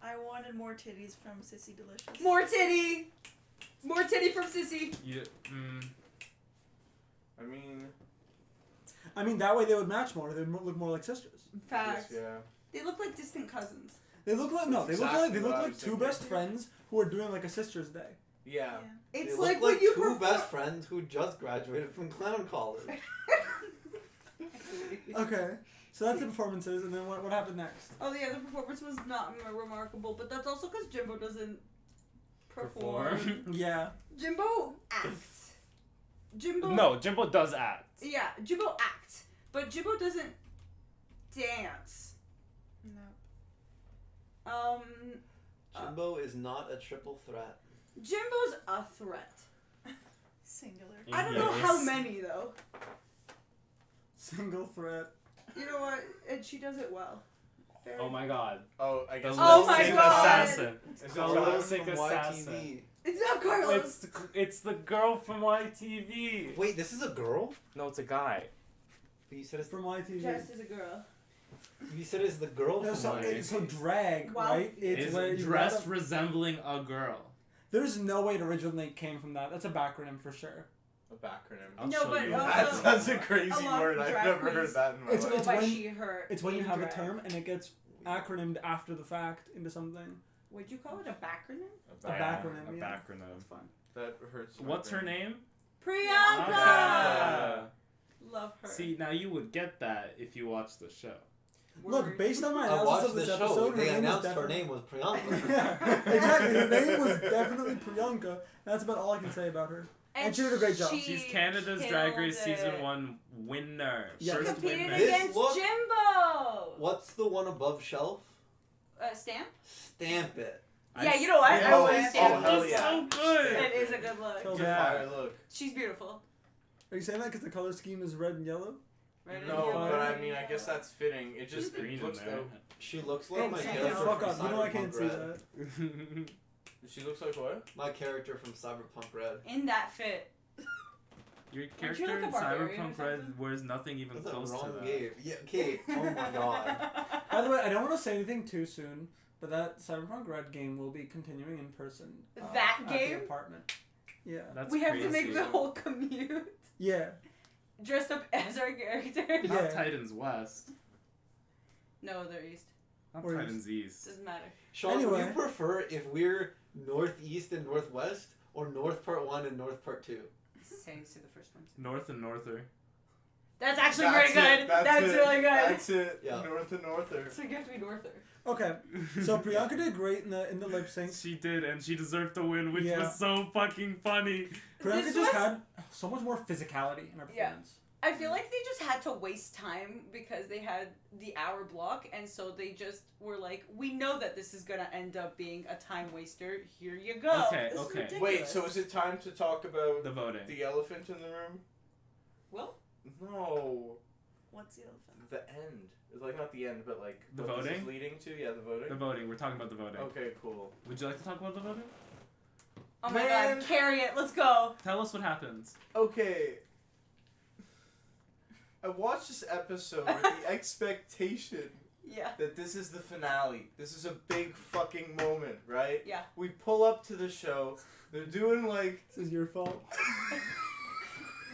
I wanted more titties from Sissy Delicious. More titty. More titty from Sissy. You, I mean, That way they would match more. They would look more like sisters. Facts. yeah. They look like distant cousins. They look like Exactly they look what I like was two thinking. best friends who are doing like a sisters' day. Yeah. It's They like look when like you two perform- best friends who just graduated from clown college. Okay, so that's the performances, and then what happened next? Oh yeah, the performance was not remarkable, but that's also because Jimbo doesn't perform. Yeah, Jimbo acts. Jimbo. No, Jimbo does act. Yeah, Jimbo acts, but Jimbo doesn't dance. No. Jimbo is not a triple threat. Jimbo's a threat. Singular. I don't know how many though. single threat. You know what? And she does it well. Very Oh my god. Oh, I guess. Oh my lip-sync God. assassin. Is it The Carlos lip-sync from assassin. YTV. It's not Carlos. It's the girl from YTV. Wait, this is a girl? No, it's a guy. You said it's From YTV. Jess is a girl. the girl No, from so, YTV. so drag, Wow. right? It's Is where you dressed gotta- resembling a girl. There's no way it originally came from that. That's a backronym for sure. A backronym. I'll No, show but you. also- That's a crazy a lot word. of I've drag never heard queens- that in my It's- life. Go it's by when- she, her. It's when you in have drag. a term and it gets acronymed after the fact into something. Would you call it a backronym? A backronym, A yeah. backronym. That's fine. That hurts. my What's her brain. name? Priyanka. Priyanka. Love her. See, now you would get that if you watched the show. Look, Word. based on my I analysis watched of the this show. episode, They her name was announced her definitely... name was Priyanka. Yeah, exactly. Her name was definitely Priyanka. That's about all I can say about her. And she did a great job. She's Canada's Drag Race killed Season it. 1 winner. Yeah. First Competed winner. This against look- Jimbo. What's the one above shelf? Stamp? Stamp it. Yeah, you know what? Yeah. I Oh, would oh, stamp. hell It's yeah. so good. It is a good look. Kills It's a it. fire look. She's beautiful. Are you saying that because the color scheme is red and yellow? Right No, in but here. I mean, I guess that's fitting. It just Green in looks there. dope. She looks like And my shut Shut the character the fuck from up. You know I can't Cyberpunk see Red. that. She looks like what? My character from Cyberpunk Red. In that fit. Your Aren't you character like a in barbarian or Cyberpunk Red something? wears nothing even That's a close to wrong that. game. Yeah, Kate. Oh my god. By the way, I don't want to say anything too soon, but that Cyberpunk Red game will be continuing in person. That at game? the apartment. Yeah. That's We have crazy. to make the whole commute Yeah. dressed up as our character. Not Yeah. Titans West. No, they're east. Not Or Titans East. Doesn't matter. Sean, would Anyway. you prefer if we're northeast and northwest, or north part 1 and north part 2? Thanks to the first one. North and Norther. That's actually That's very it, good. That's it, really good. That's it. Yeah. North and Norther. So you have to be Norther. Okay. So Priyanka did great in the lip sync. She did, and she deserved to win, which Yeah. was so fucking funny. Priyanka This just was- had so much more physicality in her Yeah. performance. I feel like they just had to waste time because they had the hour block, and so they just were like, we know that this is gonna end up being a time waster. Here you go. Okay, This is okay. ridiculous. Wait, so is it time to talk about The voting. the elephant in the room? Well, No, What's the elephant? the end. Like not the end, but like The what this voting? is leading to. Yeah, the voting. The voting. We're talking about the voting. Okay, cool. Would you like to talk about the voting? oh my Man. god, carry it. Let's go. Tell us what happens. Okay. I watched this episode with the expectation Yeah. that this is the finale. This is a big fucking moment, right? Yeah. We pull up to the show. They're doing like This is your fault.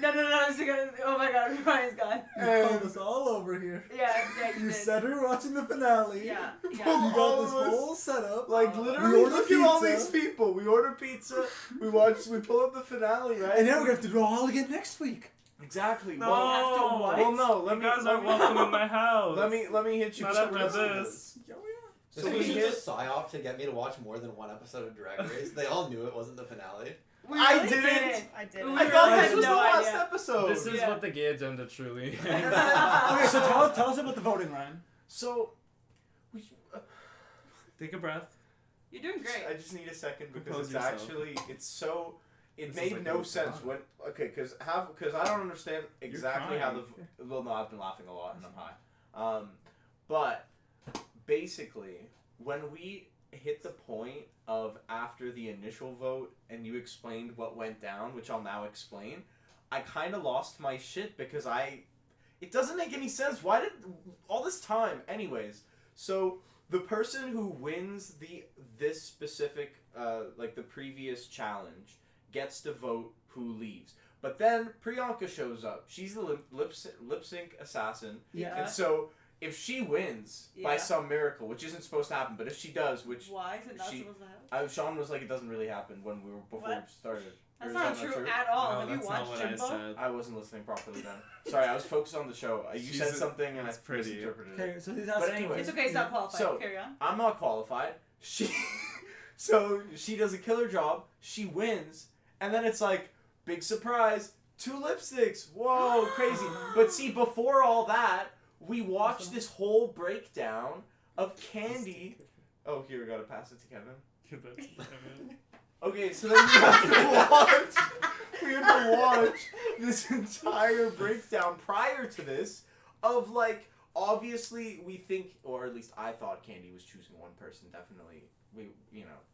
No, this is gonna. Oh my god, Ryan's gone. You called us all over here. Yeah, you You did. said we were watching the finale. Yeah, You yeah. got All this of us. whole setup. like We literally order look at all pizza. these people. We order pizza. We pull up the finale, right? And now we're gonna have to do it all again next week. Exactly. No. Well, have to what? well, no. You Let me. guys let are me- welcome in my house. Let me hit you. Not with after the rest of this. Yeah, This So was we just hit. a psyop to get me to watch more than one episode of Drag Race. They all knew it wasn't the finale. We I really didn't. I did. We I thought really this had was no the last idea. episode. This is Yeah. what the gay agenda truly. Okay, so tell us about the voting, Ryan. So, we, Take a breath. You're doing great. I just need a second because Compose it's yourself. actually it's so. It This is made like no a sense drama. when because I don't understand exactly how the crying. well no I've been laughing a lot and I'm high, but basically when we hit the point of after the initial vote and you explained what went down, which I'll now explain, I kind of lost my shit because it doesn't make any sense. Why did all this time anyways? So the person who wins this specific like the previous challenge gets to vote who leaves. But then Priyanka shows up. She's the lip sync assassin. Yeah. And so if she wins by Yeah. some miracle, which isn't supposed to happen, but if she does, which Why is it not she- supposed to happen? Sean was like, it doesn't really happen when we were before What? we started. Or That's is not that true at all. No, Have you that's not watched what Jimbo? I said. I wasn't listening properly then. Sorry, I was focused on the show. You She's said a- something and I it's pretty. misinterpreted it. Okay, so he's But asking. anyway. It's okay, it's not qualified. So- Carry on. I'm not qualified. So she does a killer job. She wins, and then it's like big surprise, 2 lipsticks. Whoa, crazy! But see, before all that, we watched this whole breakdown of Candy. Oh, here we gotta pass it to Kevin. Okay, so then we have to watch. We have to watch this entire breakdown prior to this of like obviously we think, or at least I thought Candy was choosing one person. Definitely,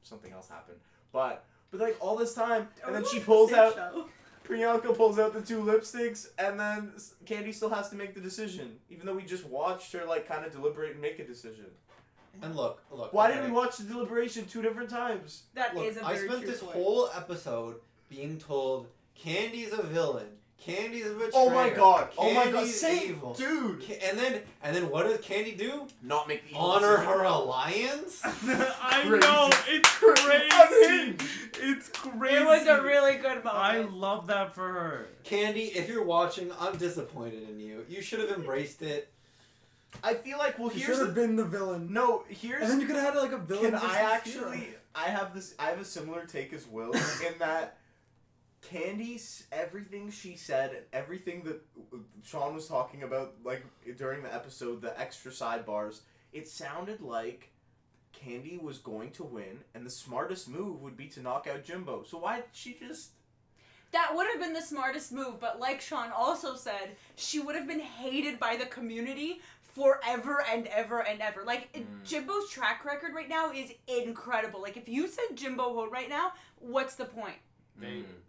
something else happened. But like all this time, and then she pulls out. Priyanka pulls out the 2 lipsticks, and then Candy still has to make the decision, even though we just watched her like kind of deliberate and make a decision. And look. Why okay. did we watch the deliberation 2 different times? That Look, is a I very spent true this point. whole episode being told Candy's a villain. Candy's a betrayer. Oh my god! Oh my god! Candy's Same evil. dude. And then what does Candy do? Not make the evil Honor decision. her alliance? I Crazy. know, it's I'm crazy. in. It's crazy. It was a really good moment. I love that for her. Candy, if you're watching, I'm disappointed in you. You should have embraced it. I feel like He here's should the have been the villain. no. Here's And then you could have had like a villain. can versus I actually? hero. I have a similar take as Will in that Candy's everything she said and everything that Sean was talking about like during the episode, the extra sidebars. It sounded like Candy was going to win, and the smartest move would be to knock out Jimbo. So why did she just? That would have been the smartest move, but like Sean also said, she would have been hated by the community forever and ever and ever. Like, Jimbo's track record right now is incredible. Like, if you said Jimbo vote right now, what's the point?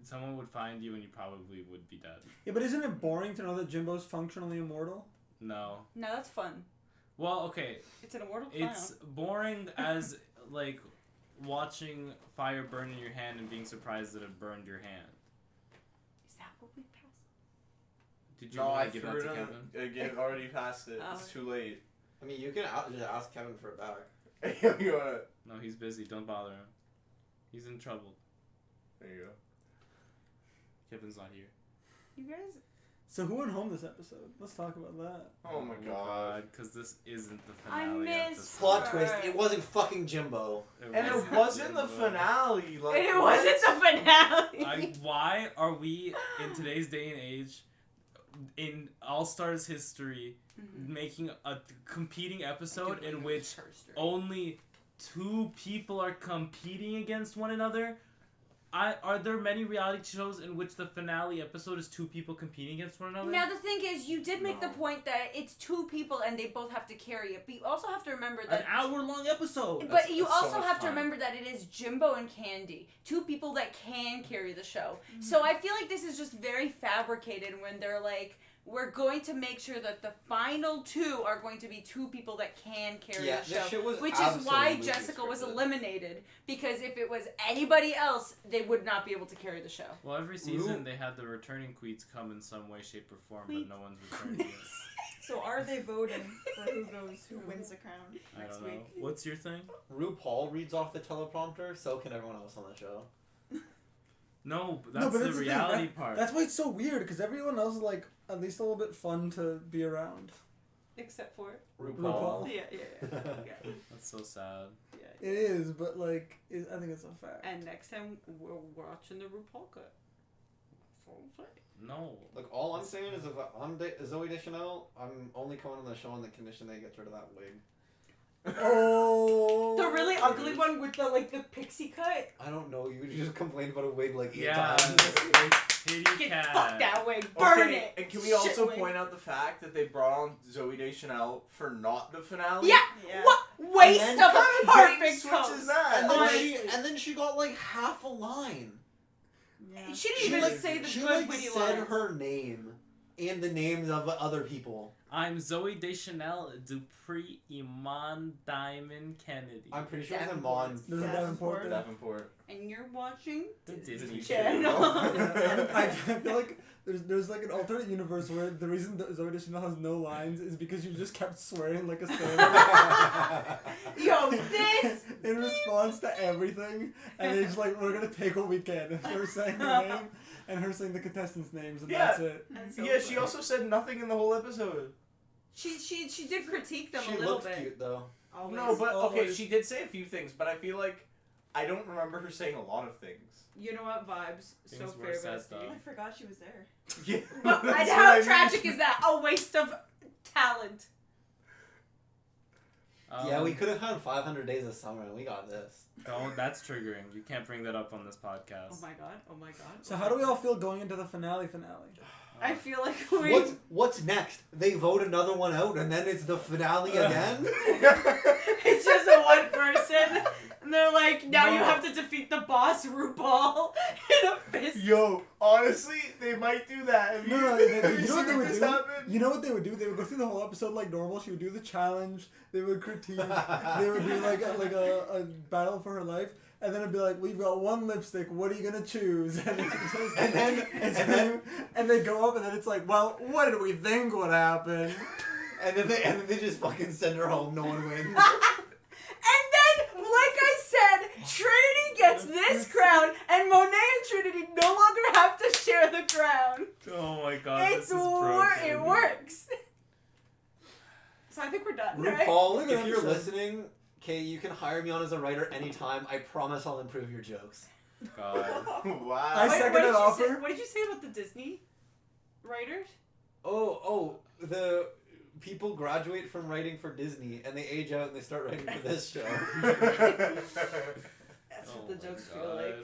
Someone would find you and you probably would be dead. Yeah, but isn't it boring to know that Jimbo's functionally immortal? No. No, that's fun. Well, okay. It's an immortal It's boring as like watching fire burn in your hand and being surprised that it burned your hand. Is that what we passed? Did you No, I want to give that threw to it Kevin? on. Again, already passed it. Oh. It's too late. I mean, you can just ask Kevin for it back. You wanna? No, he's busy. Don't bother him. He's in trouble. There you go. Kevin's not here. You guys? So who went home this episode? Let's talk about that. Oh my god. Because this isn't the I finale miss episode. Plot twist, it wasn't fucking Jimbo. And it wasn't the Jimbo. finale. Like It wasn't the finale. Why are we in today's day and age in All Stars history, making a competing episode in which only 2 people are competing against one another. Are there many reality shows in which the finale episode is 2 people competing against one another? Now the thing is, you did make the point that it's 2 people and they both have to carry it. But you also have to remember that An hour-long episode. But you that's so also much have to fun. remember that it is Jimbo and Candy, 2 people that can carry the show. So I feel like this is just very fabricated when they're like, we're going to make sure that the final 2 are going to be 2 people that can carry Yeah, the this show. shit was Which is why absolutely Jessica was scripted. eliminated. Because if it was anybody else, they would not be able to carry the show. Well, every season they had the returning queens come in some way, shape, or form, but no one's returned yet. So are they voting for who wins the crown I next don't know. week? What's your thing? RuPaul reads off the teleprompter, so can everyone else on the show. No, No, that's but the that's the thing, reality part. That's why it's so weird, because everyone else is like at least a little bit fun to be around. Except for... RuPaul. Yeah. That's so sad. It is, but like, I think it's a fact. And next time, we're watching the RuPaul cut. No. Look, all I'm saying is if I'm Zoe Deschanel, I'm only coming on the show on the condition they get rid of that wig. Oh. The really ugly one with the the pixie cut. I don't know. You just complained about a wig like 8 Yeah. times. Kitty Get cat. fuck that wig. Burn Okay, it. and can we also Shit point out the fact that they brought on Zoe Deschanel for not the finale? Yeah. Yeah. What waste And of then a perfect switches host. that. And then, Honestly. and then she got like half a line. Yeah. She didn't She even like, say the she good like witty said lines. her name and the names of other people. I'm Zoe Deschanel Dupree Iman Diamond Kennedy. I'm pretty sure it's Davenport. Amon. There's a Davenport there. Davenport. And you're watching The Disney Disney Channel. Yeah, I feel like there's like an alternate universe where the reason that Zoe Deschanel has no lines is because you just kept swearing like a sailor Yo, this. in response to everything, and they're just like, we're gonna take a weekend of her saying her name and her saying the contestants' names, and Yeah. that's it. That's so Yeah, she funny. also said nothing in the whole episode. She did critique them She a little looked bit. cute though. Always. No, but okay, Always. she did say a few things, but I feel like I don't remember her saying a lot of things. You know what? Vibes. So Things were fair, said, bestie. though. I forgot she was there. Yeah, But that's and what how I mean. tragic is that? A waste of talent. Yeah, we could have had 500 Days of Summer, and we got this. Oh, that's triggering. You can't bring that up on this podcast. Oh my god. Oh my god. So how do we all feel going into the finale? I feel like we. What's next? They vote another one out, and then it's the finale again. It's just a one person, and they're like, now you No. have to defeat the boss RuPaul in a fist. Yo, honestly, they might do that. Have No, you, no, have you know what they seen would this do? happen? You know what they would do? They would go through the whole episode like normal. She would do the challenge. They would critique. They would do like a battle for her life. And then it'd be like, we've got one lipstick. What are you gonna choose? And they go up, and then it's like, well, what did we think would happen? and then they just fucking send her home. No one wins. And then, like I said, Trinity gets this crown, and Monet and Trinity no longer have to share the crown. Oh my god, It's this is broken. it works. So I think we're done, right? RuPaul, Look at if you're episode. listening, okay, you can hire me on as a writer anytime. I promise I'll improve your jokes. God. Wow. I second that offer. What did you say about the Disney writers? Oh, the people graduate from writing for Disney and they age out and they start writing for this show. That's Oh what the my jokes feel God. like.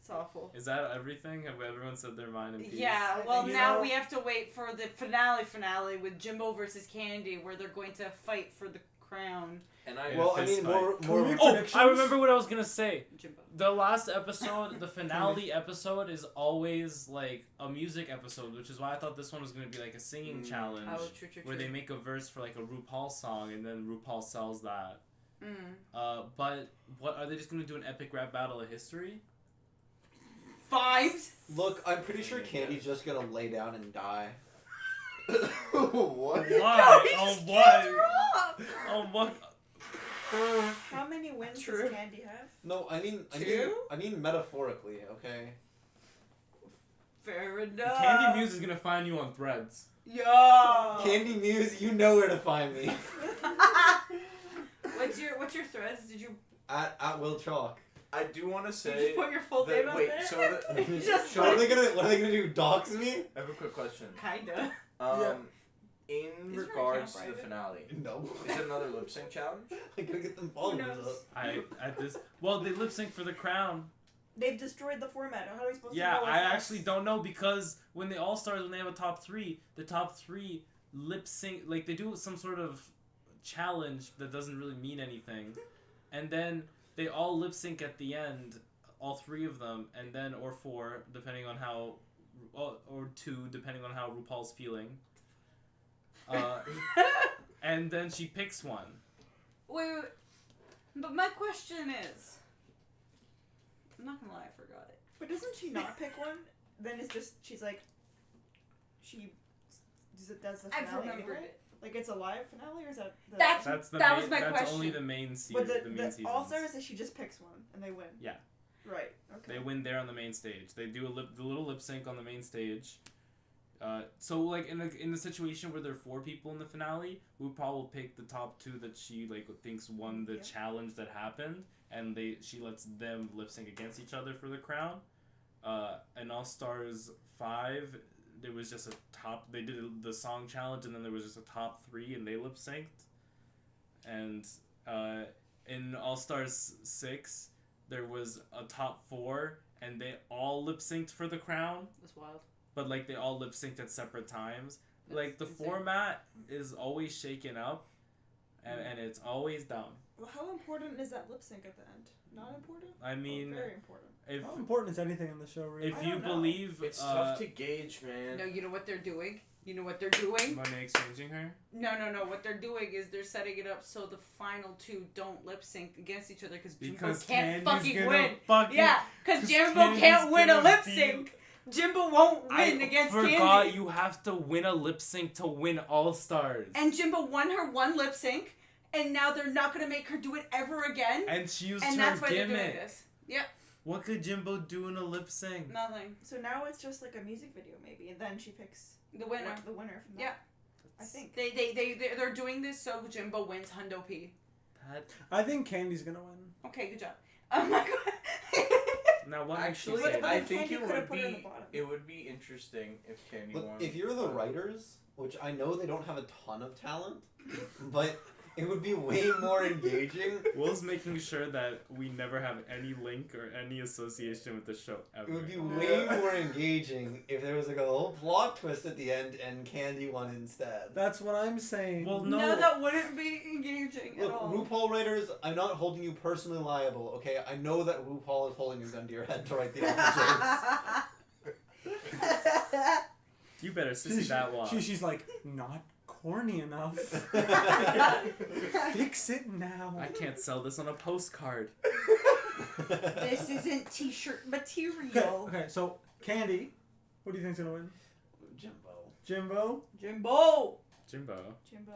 It's awful. Is that everything? Have everyone said their mind in peace? Yeah, I well think now so. we have to wait for the finale with Jimbo versus Candy, where they're going to fight for the crown. And I Well, I fist mean, fight. more. Can we- Oh, Predictions? I remember what I was gonna say. Jimbo. The last episode, the finale episode, is always like a music episode, which is why I thought this one was gonna be like a singing challenge, Oh, true. where they make a verse for like a RuPaul song, and then RuPaul sells that. Mm. But what are they just gonna do an epic rap battle of history? Vibes. Look, I'm pretty sure Candy's just gonna lay down and die. what? Why? he Oh just what? killed her off. Oh what? How many wins True. does Candy have? No, I mean Two? metaphorically, okay? Fair enough. Candy Muse is gonna find you on Threads. Yo. Candy Muse, you know where to find me. What's your threads? Did you At Will Chalk. I do want to just say. put your full that- name out wait, there? so Just What are they gonna do? Dox me? I have a quick question. kinda. Yeah. Isn't In there a regards to camp, the right? finale, No. is it another lip sync challenge? I gotta get them followers knows? up. Well, they lip sync for the crown. They've destroyed the format. How are we supposed Yeah, to know what's I next? actually don't know because when the All Stars, when they have a top three, the top three lip sync, like they do some sort of challenge that doesn't really mean anything, and then they all lip sync at the end, all three of them, and then or four depending on how, or two depending on how RuPaul's feeling. And then she picks one. Wait, but my question is, I'm not gonna lie, I forgot it. But doesn't she not pick one? Then it's just she's like, she does the I've finale remembered anyway? it. Like it's a live finale or is that the That's That's the that main, was my that's question. only the main season. but the main the seasons. All Stars is she just picks one and they win. Yeah. Right. Okay. They win there on the main stage. They do the little lip sync on the main stage. So like in the situation where there are four people in the finale, RuPaul will pick the top two that she like thinks won the Yeah. challenge that happened, and she lets them lip sync against each other for the crown. In All Stars 5, there was just a top. They did the song challenge, and then there was just a top three, and they lip synced. And in All Stars 6, there was a top four, and they all lip synced for the crown. That's wild. But like they all lip synced at separate times. That's Like the insane. format is always shaken up, and it's always dumb. Well, how important is that lip sync at the end? Not important. I mean, Or very important. if How important is anything in the show, really? if I you don't know. believe It's tough to gauge, man. No, you know what they're doing? You know what they're doing? Money exchanging her. No. What they're doing is they're setting it up so the final two don't lip sync against each other because Jimbo Because can't Candy's fucking gonna win. fucking- Yeah, because 'cause Jimbo Candy's can't win a gonna lip beat- sync. Jimbo won't win against forgot Candy. you have to win a lip sync to win All Stars. And Jimbo won her one lip sync, and now they're not gonna make her do it ever again. And she used And her that's why they're doing gimmick. this. Yep, What could Jimbo do in a lip sync? nothing. So now it's just like a music video maybe, and then she picks The winner. the winner from that. Yeah. I think. They're doing this so Jimbo wins Hundo P. That, I think Candy's gonna win. Okay, good job. Oh my god. now what Actually, makes you say But I that? think Candy it could've would put her in the be bottom. interesting if Candy Look, won. if you're the writers, which I know they don't have a ton of talent, but it would be way more engaging. Will's making sure that we never have any link or any association with the show ever. It would be way more engaging if there was like a little plot twist at the end and Candy won instead. That's what I'm saying. Well, No, no. that wouldn't be engaging Look, at all. RuPaul writers, I'm not holding you personally liable, okay? I know that RuPaul is holding a gun to your head to write the awful jokes. You better sissy that one. She's like, not corny enough. Fix it now. I can't sell this on a postcard. This isn't t-shirt material. Okay, so Candy, what do you think's gonna win? Jimbo. Jimbo? Jimbo. Jimbo. Jimbo.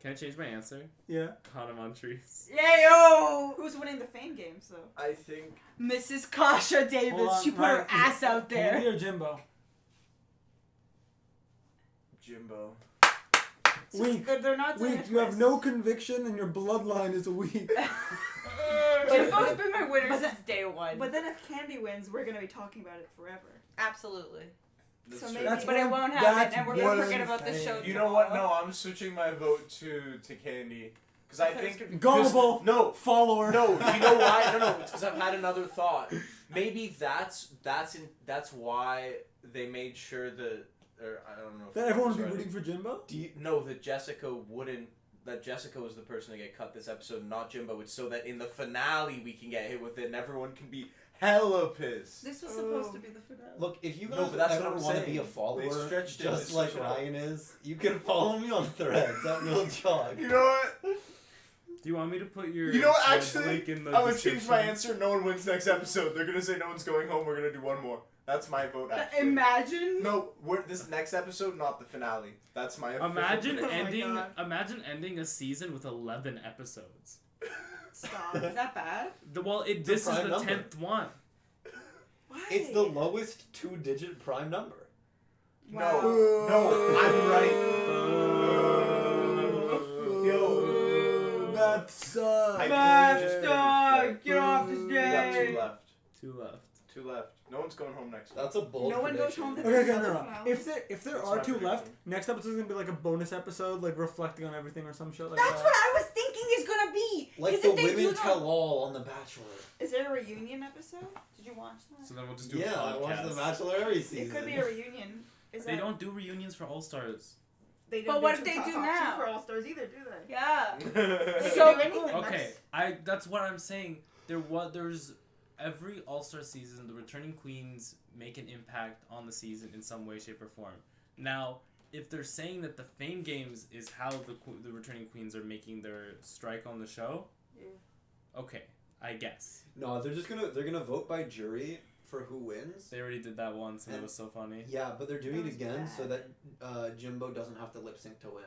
Can I change my answer? Yeah. Hana Montrese. Yayo! Who's winning the fame games though? I think Mrs. Kasha Davis. Hold on, She put her Ryan, ass is it out there. Candy or Jimbo? Jimbo. Weak. They're not doing Weak. a You have twist. no conviction and your bloodline is weak. Jimbo's been my winner But since day one. But then if Candy wins, we're gonna be talking about it forever. Absolutely. That's So true. maybe- That's But it what- won't happen, that's and we're what gonna I'm forget about the saying. show. You know what? tomorrow. No, I'm switching my vote to Candy because I think Gullible. No, Follower. no. You know why? No. It's because I've had another thought. Maybe that's why they made sure that, or I don't know. If That everyone would be right. rooting for Jimbo? No, that Jessica wouldn't. That Jessica was the person to get cut this episode, not Jimbo. It's so that in the finale we can get hit with it and everyone can be hella pissed. This was supposed to be the finale. Look, if you No, guys but that's ever what I'm want to saying. be a follower, They stretched it, just they like stretched it out. Ryan is, you can follow me on Threads at Real Jog. You know what? Do you want me to put your You know what, Threads actually, link in the I'm gonna description? change my answer. No one wins next episode. They're gonna say no one's going home. We're gonna do one more. That's my vote. Actually. Imagine. No, this next episode, not the finale. That's my. official Imagine vote. my ending. God. Imagine ending a season with 11 episodes. Stop. Is that bad? This is prime the number. 10th one. Why? It's the lowest two-digit prime number. Wow. No, I'm right. Yo, That sucks. I Math just dog, figured get off the we got stage. 2 left. 2 left. 2 left. No one's going home next week. That's a bold No one goes prediction. home to Okay, the no. finale. If there That's are my 2 left, prediction. next episode's gonna be like a bonus episode, like reflecting on everything or some shit like That's that. what I was thinking is gonna be. Like 'Cause the if they do women the- tell all on The Bachelor. Is there a reunion episode? Did you watch that? So then we'll just do Yeah, a I watched The podcast. Bachelor every season. It could be a reunion. Is They that, don't do reunions for All Stars. They But don't what do if they Top do Two now? for All Stars either, do they? Yeah. They So can do anything. Okay, that's what I'm saying. There's every All-Star season, the returning queens make an impact on the season in some way, shape, or form. Now, if they're saying that the Fame Games is how the returning queens are making their strike on the show, okay, I guess No, they're gonna vote by jury for who wins. they already did that once, and it was so funny. Yeah, but they're doing That it again was so that Jimbo doesn't have to lip sync to win.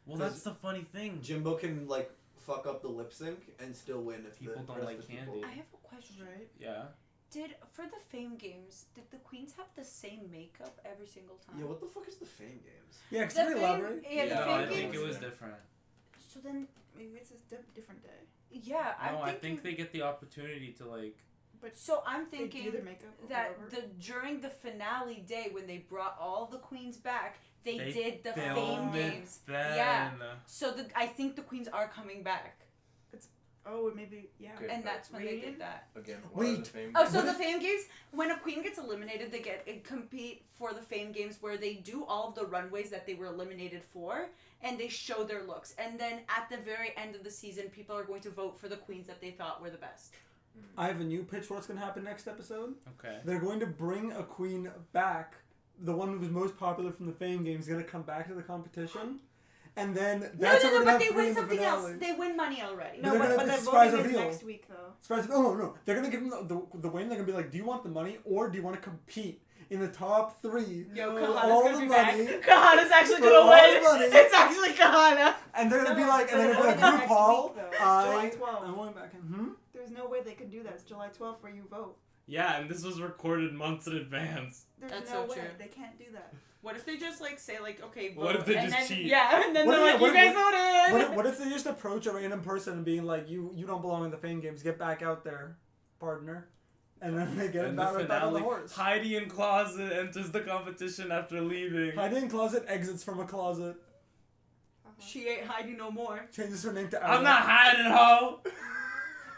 Well, that's the funny thing. Jimbo can like fuck up the lip sync and still win if People the don't rest like of the people- candy. I have a question. Right. Yeah. For the Fame Games, did the queens have the same makeup every single time? Yeah, what the fuck is the Fame Games? Yeah, The can you Fame- elaborate? Yeah, the no, Fame I think Games. it was different. So then, Maybe it's a different day. yeah, No, I'm I thinking. think they get the opportunity to like. So I'm They do thinking their makeup or that whatever. during the finale day when they brought all the queens back, they did the Fame filmed it Games. then. Yeah. So I think the queens are coming back, Oh, maybe, yeah. Okay. and that's when they Reunion? did that. Again, what are Wait. the Fame Oh, so What the if- Fame Games, when a queen gets eliminated, they compete for the Fame Games where they do all of the runways that they were eliminated for, and they show their looks. And then at the very end of the season, people are going to vote for the queens that they thought were the best. I have a new pitch for what's gonna happen next episode. Okay. They're going to bring a queen back. The one who was most popular from the Fame Games is gonna come back to the competition, and then that's no, what we're but gonna they have three win in the something finale. else. They win money already. No, No, they're but gonna- the it's surprise voting is reveal. next week, though. Surprise! Oh no, they're gonna give them the win. They're gonna be like, do you want the money or do you want to compete in the top 3 Yo, for Kahana's all gonna the be money? back. Kahana's actually For gonna all win. the money. It's actually Kahana. And they're gonna be No, like, and the they're gonna voting be like, is next RuPaul, week, though. It's July 12th. I'm going back in. There's no way they could do that. It's July 12th where you vote. Yeah, and this was recorded months in advance. There's That's no so way. true. They can't do that. What if they just say okay, vote, What if they and just then, cheat? Yeah, and then What they're if- like, what you guys if- voted. What if they just approach a random person and being like, you don't belong in the Fame Games, get back out there, partner, and then they get And back the right back on the finale, horse. Heidi in closet enters the competition after leaving. Hiding in closet exits from a closet, She ain't hiding no more. changes her name to Outa. I'm not hiding, ho!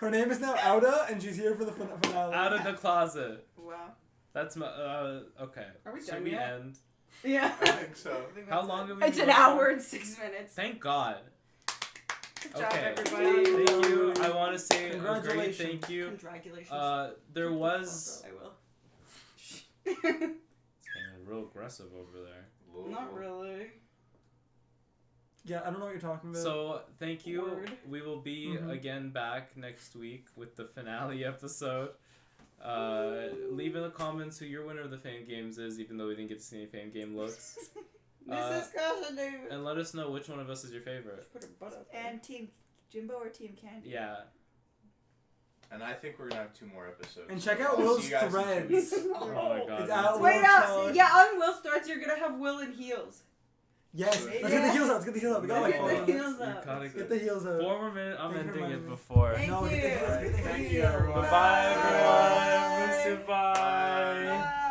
Her name is now Outa, and she's here for the finale. Out of the closet. Wow. That's my. Okay. Are we Should done we yet? end? Yeah. I think so. I think How that's long it. have we? It's been an recording? hour and 6 minutes. Thank God. Good job, Okay. everybody. Thank you. I want to say a great Congratulations. thank you. Congratulations. There was. I will. It's getting real aggressive over there. Not really. Yeah, I don't know what you're talking about. So thank you. Word. We will be Mhm. again back next week with the finale episode. Leave in the comments who your winner of the Fame Games is, even though we didn't get to see any Fame Game looks. This is Kasha, David. And let us know which one of us is your favorite. Put her butt up there. And Team Jimbo or Team Candy? Yeah. And I think we're gonna have 2 more episodes. And check So out I'll Will's see you guys in 2 threads. weeks. Oh my God. It's out. Wait, Will yeah, on Will's threads, you're gonna have Will in heels. Yes, let's get Yeah. the heels out. Let's get the heels out. We got like Get 4 the minutes. heels You up. gotta Get get the heels out. 4 more minutes. I'm Thank you for ending it reminding me. before. Thank No, get the you. heels. Get the Thank heels. you, everyone. Bye, everyone. Miss you. Bye. Bye.